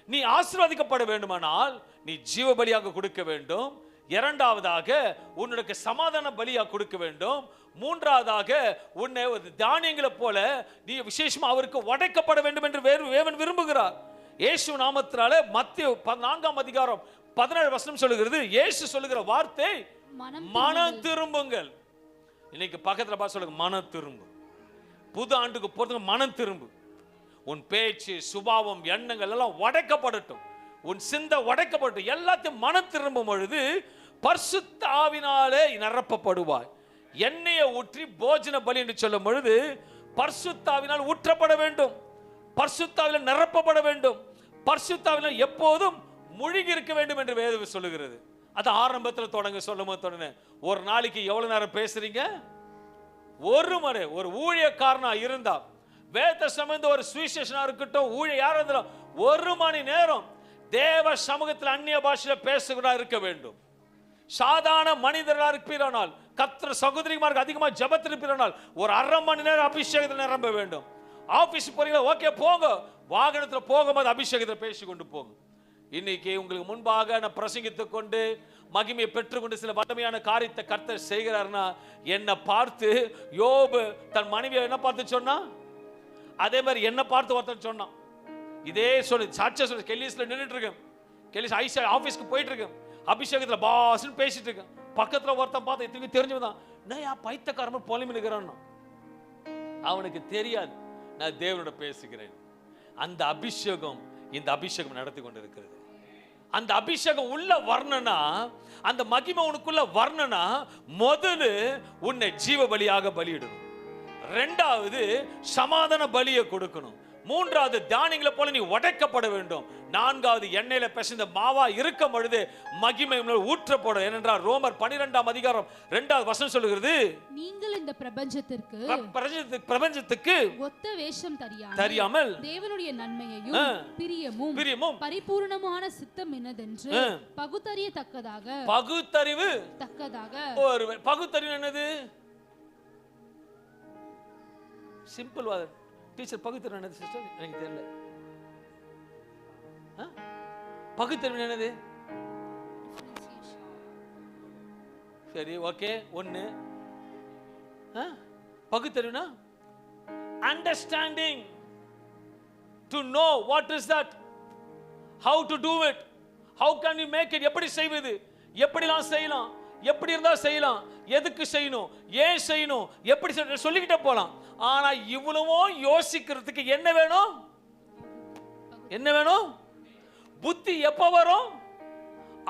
நீ ஆசீர்வதிக்கப்பட வேண்டுமானால் நீ ஜீவ பலியாக கொடுக்க வேண்டும். இரண்டாவதாக உன்னுடைய சமாதான பலியாக கொடுக்க வேண்டும். மூன்றாவதாக உன்னை தானியங்களை போல நீ விசேஷமா அவருக்கு உடைக்கப்பட வேண்டும் என்று தேவன் விரும்புகிறார். இயேசு நாமத்தினால மத்தேயு 4:17 சொல்லுகிறது, இயேசு சொல்லுகிற வார்த்தை மனம் திரும்புங்கள். இன்னைக்கு பக்கத்துல பார்த்து சொல்லுங்க, மனம் திரும்பு. புது ஆண்டுக்கு போறதுக்கு மனம் திரும்பு. உன் பேச்சு, சுபாவம், எண்ணங்கள் எல்லாம் உடைக்கப்படட்டும். உன் சிந்தை உடைக்கப்படட்டும். எல்லாத்தையும் மனம் திரும்பும் பொழுது பரிசுத்த ஆவினாலே நிரப்பப்படுவாய். எண்ணெயை ஊற்றி போஜன பலி என்று சொல்லும் பொழுது பரிசுத்த ஆவினால் ஊற்றப்பட வேண்டும், பரிசுத்த ஆவினால் நிரப்பப்பட வேண்டும், பரிசுத்த ஆவினால் எப்போதும் முழுகி இருக்க வேண்டும் என்று வேதம் சொல்லுகிறது. அது ஆரம்பத்தில் சொல்லும் போது ஒரு நாளைக்கு எவ்வளவு நேரம் பேசுறீங்க? ஒரு முறை ஒரு ஊழியக்காரனா இருந்தா, வேத சம்பந்த ஒரு சுவிசேஷனா இருக்கட்டும், ஊழிய யாரா இருந்தாலும் 1 மணி நேரம் தேவ சமூகத்தில் அந்நிய பாஷையில பேசுகிறா இருக்க வேண்டும். சாதாரண மனிதர்களாக இருப்பீரானால், கர்த்தர் சகோதரிமாருக்கு அதிகமாக ஜெபத்தில் இருப்பீரானால் ஒரு 1/2 மணி நேரம் அபிஷேகத்தில் நிரம்ப வேண்டும். ஆபீஸ் போறீங்களா? ஓகே போங்க. வாகனத்தில் போகும்போது அபிஷேகத்தில் பேசிக்கொண்டு போங்க. இன்னைக்கு உங்களுக்கு முன்பாக நான் பிரசங்கித்துக் கொண்டு மகிமையை பெற்றுக்கொண்டு சில வல்லமையான காரியத்தை கர்த்தர் செய்கிறார்னா, என்னை பார்த்து யோபு தன் மனைவியை என்ன பார்த்து சொன்னா, அதே மாதிரி என்ன பார்த்து ஒருத்தர் சொன்னான். இதே சொல்லி சாட்சியா சொல்லி கெல்லிஸ்ல நின்றுட்டு இருக்கேன். கெல்லிஸ் ஐசா ஆபீஸ்க்கு போயிட்டு இருக்கேன். அபிஷேகத்துல பாஸ்ன்னு பேசிட்டு இருக்கேன். பக்கத்துல ஒருத்தன் பார்த்து எத்தனை தெரிஞ்சவதான், நான் பைத்தியக்காரன் பொலிமி நிற்கிறான். அவனுக்கு தெரியாது நான் தேவனோட பேசுகிறேன். அந்த அபிஷேகம் இந்த அபிஷேகம் நடத்தி கொண்டு இருக்கிறது. அந்த அபிஷேகம் உள்ள வரணும்னா, அந்த மகிமை உனக்குள்ள வரணும்னா, முதல்ல உன்னை ஜீவ பலியாக பலியிடணும். ரெண்டாவது சமாதான பலியை கொடுக்கணும். மூன்றாவது தானியங்களை போல நீ உடைக்கப்பட வேண்டும். நான்காவது எண்ணெயில பிசைந்த மாவா இருக்கும் பொழுது மகிமை ஊற்றப்படும். ஏனென்றால் ரோமர் 12ஆம் அதிகாரம் 2வது வசனம் சொல்லுகிறது, நீங்கள் இந்த பிரபஞ்சத்துக்கு ஒத்த வேஷம் தெரியாமல் தேவனுடைய நன்மையையும் பிரியமும் பரிபூர்ணமான சித்தம் என்னதென்று பகுத்தறிவு ஒரு பகுத்தறிவு என்னது? சிம்பிள் வாதம். டீச்சர் பகுத்தறிவு என்னது சிஸ்டர்? எனக்கு தெரியல. பகுத்தறிவு என்னது? சரி, ஓகே. ஒன்னு பகுத்தறிவுனா understanding, to know what is that, how to do it, how can you make it, எப்படி செய்வது, எப்படிலாம் செய்யலாம், எப்படி இருந்தா செய்யலாம், எதுக்கு செய்யணும், ஏன் செய்யணும், எப்படி சொல்லிக்கிட்டே போலாம். ஆனா இவ்வளவோ யோசிக்கிறதுக்கு என்ன வேணும்? என்ன வேணும்? புத்தி. எப்ப வரும்?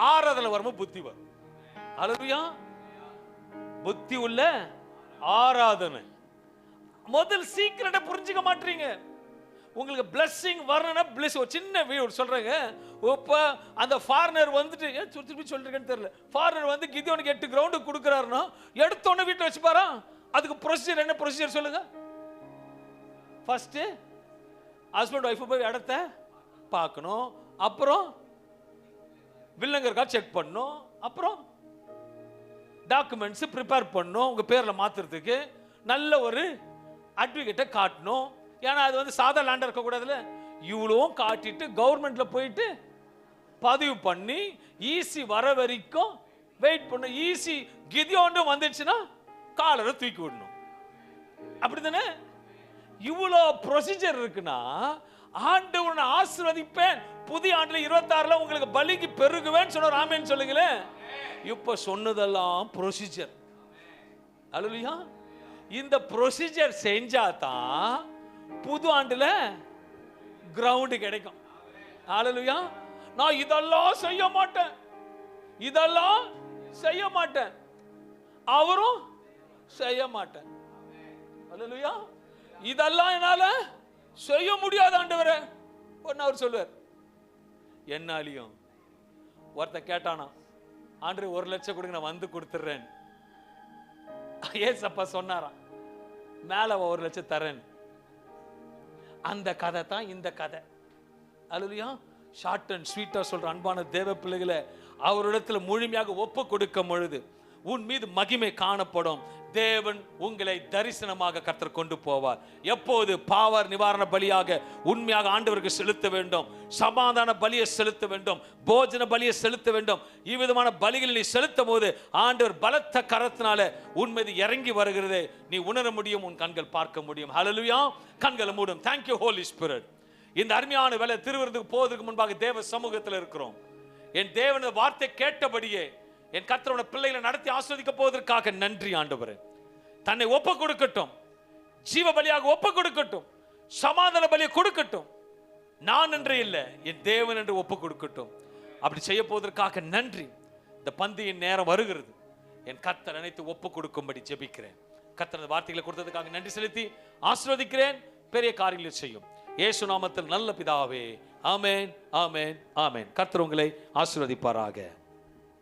ஆராதனை வரும்போது புத்தி வரும். அல்லேலூயா. புத்தி உள்ள ஆராதனை. முதல் சீக்கிரட்டை புரிஞ்சுக்க மாட்டீங்க. உங்களுக்கு பிளஸிங் வரணும்னா பிளஸ். ஒரு சின்ன வீடு சொல்றேங்க. இப்ப அந்த ஃபாரினர் வந்துட்டு திருப்பி சொல்றேன்னு தெரியல. ஃபாரினர் வந்து கிதியோனுக்கு 8 கிரவுண்ட் கொடுக்குறாருன்னா எடுத்தோன்னு வீட்டில் வச்சுப்பாரா? அதுக்கு ப்ரொசீஜர் என்ன? ப்ரொசீஜர் சொல்லுங்க. ஃபர்ஸ்ட் ஹஸ்பண்ட் ஒய்ஃப் போய் இடத்த பார்க்கணும், அப்புறம் வில்லங்கருக்கா செக் பண்ணணும், அப்புறம் டாக்குமெண்ட்ஸ் ப்ரிப்பேர் பண்ணணும், உங்க பேர்ல மாத்துறதுக்கு நல்ல ஒரு அட்வொகேட்டை காட்டணும். ஏன்னா அது வந்து சாதா லேண்ட் இருக்க கூடாதுல. இவ்வளவும் காட்டிட்டு கவர்மெண்ட்ல போயிட்டு பதிவு பண்ணி ஈசி வர வரைக்கும் வெயிட் பண்ண. ஈசி கிதியோன்னு வந்துச்சுன்னா காலரை தூக்கி விடணும். அப்படிதானே? இவ்வளோ ப்ரொசீஜர் இருக்குன்னா ஆண்டவரை ஆசீர்வதிப்பேன், புதிய ஆண்டுல 26ல உங்களுக்கு பலிக்கு பெருகுவேன்னு சொன்னார். ஆமென் சொல்லுங்களேன். இப்ப சொன்னதெல்லாம் ப்ரொசீஜர். அல்லேலூயா. இந்த ப்ரொசீஜர் செஞ்சா தான் புது ஆண்டுல கிரவுண்ட் கிடைக்கும். அல்லேலூயா. நான் இதெல்லாம் செய்ய மாட்டேன், இதெல்லாம் செய்ய மாட்டேன், அவரும் செய்ய மாட்டேன். அல்லேலூயா. இதெல்லாம் என்னால செய்ய முடியாது ஆண்டவரே. ஒன்னு அவர் சொல்வார். என்னாலையும் ஒருத்த கேட்டானா, ஆண்டவரே 1 லட்சம் கொடுங்க, நான் வந்து கொடுத்துறேன். ஏசப்பா சொன்னாராம், மேல 1 லட்சம் தரேன். அந்த கதை தான் இந்த கதை. அல்லேலூயா. ஷார்ட் அண்ட் ஸ்வீட்டா சொல்ற அன்பான தேவ பிள்ளைகளை அவரிடத்துல முழுமையாக ஒப்பு கொடுக்கும் பொழுது உன் மீது மகிமை காணப்படும். தேவன் உங்களை தரிசனமாக கர்த்தர் கொண்டு போவார். எப்போது? பாவ நிவாரண பலியாக உண்மையாக ஆண்டவருக்கு செலுத்த வேண்டும், சமாதான பலியை செலுத்த வேண்டும், போஜன பலியை செலுத்த வேண்டும். இவ்விதமான பலிகளை நீ செலுத்தும் போது ஆண்டவர் பலத்த கரத்தினால உன் மீது இறங்கி வருகிறதை நீ உணர முடியும், உன் கண்கள் பார்க்க முடியும். ஹல்லேலூயா. கண்களை மூடும். Thank you Holy Spirit. இந்த அருமையான வேளை திருவிருந்துக்கு போவதற்கு முன்பாக தேவ சமூகத்தில் இருக்கிறோம். என் தேவனுடைய வார்த்தை கேட்டபடியே என் கர்த்தரோட பிள்ளைகளை நடத்தி ஆசீர்வதிக்க போவதற்காக நன்றி ஆண்டவரே. தன்னை ஒப்பு கொடுக்கட்டும், ஜீவ பலியாக ஒப்பு கொடுக்கட்டும், சமாதான பலியை கொடுக்கட்டும். நான் என்று இல்லை, என் தேவன் என்று ஒப்பு கொடுக்கட்டும். அப்படி செய்ய போவதற்காக நன்றி. இந்த பந்தியின் நேரம் வருகிறது. என் கர்த்தர் அனைத்து ஒப்பு கொடுக்கும்படி ஜெபிக்கிறேன். கர்த்தர் வார்த்தைகளை கொடுத்ததுக்காக நன்றி செலுத்தி ஆசீர்வதிக்கிறேன். பெரிய காரியங்களை செய்யும் இயேசு நாமத்தில் நல்ல பிதாவே. ஆமென், ஆமென், ஆமென். கர்த்தர் உங்களை ஆசீர்வதிப்பாராக.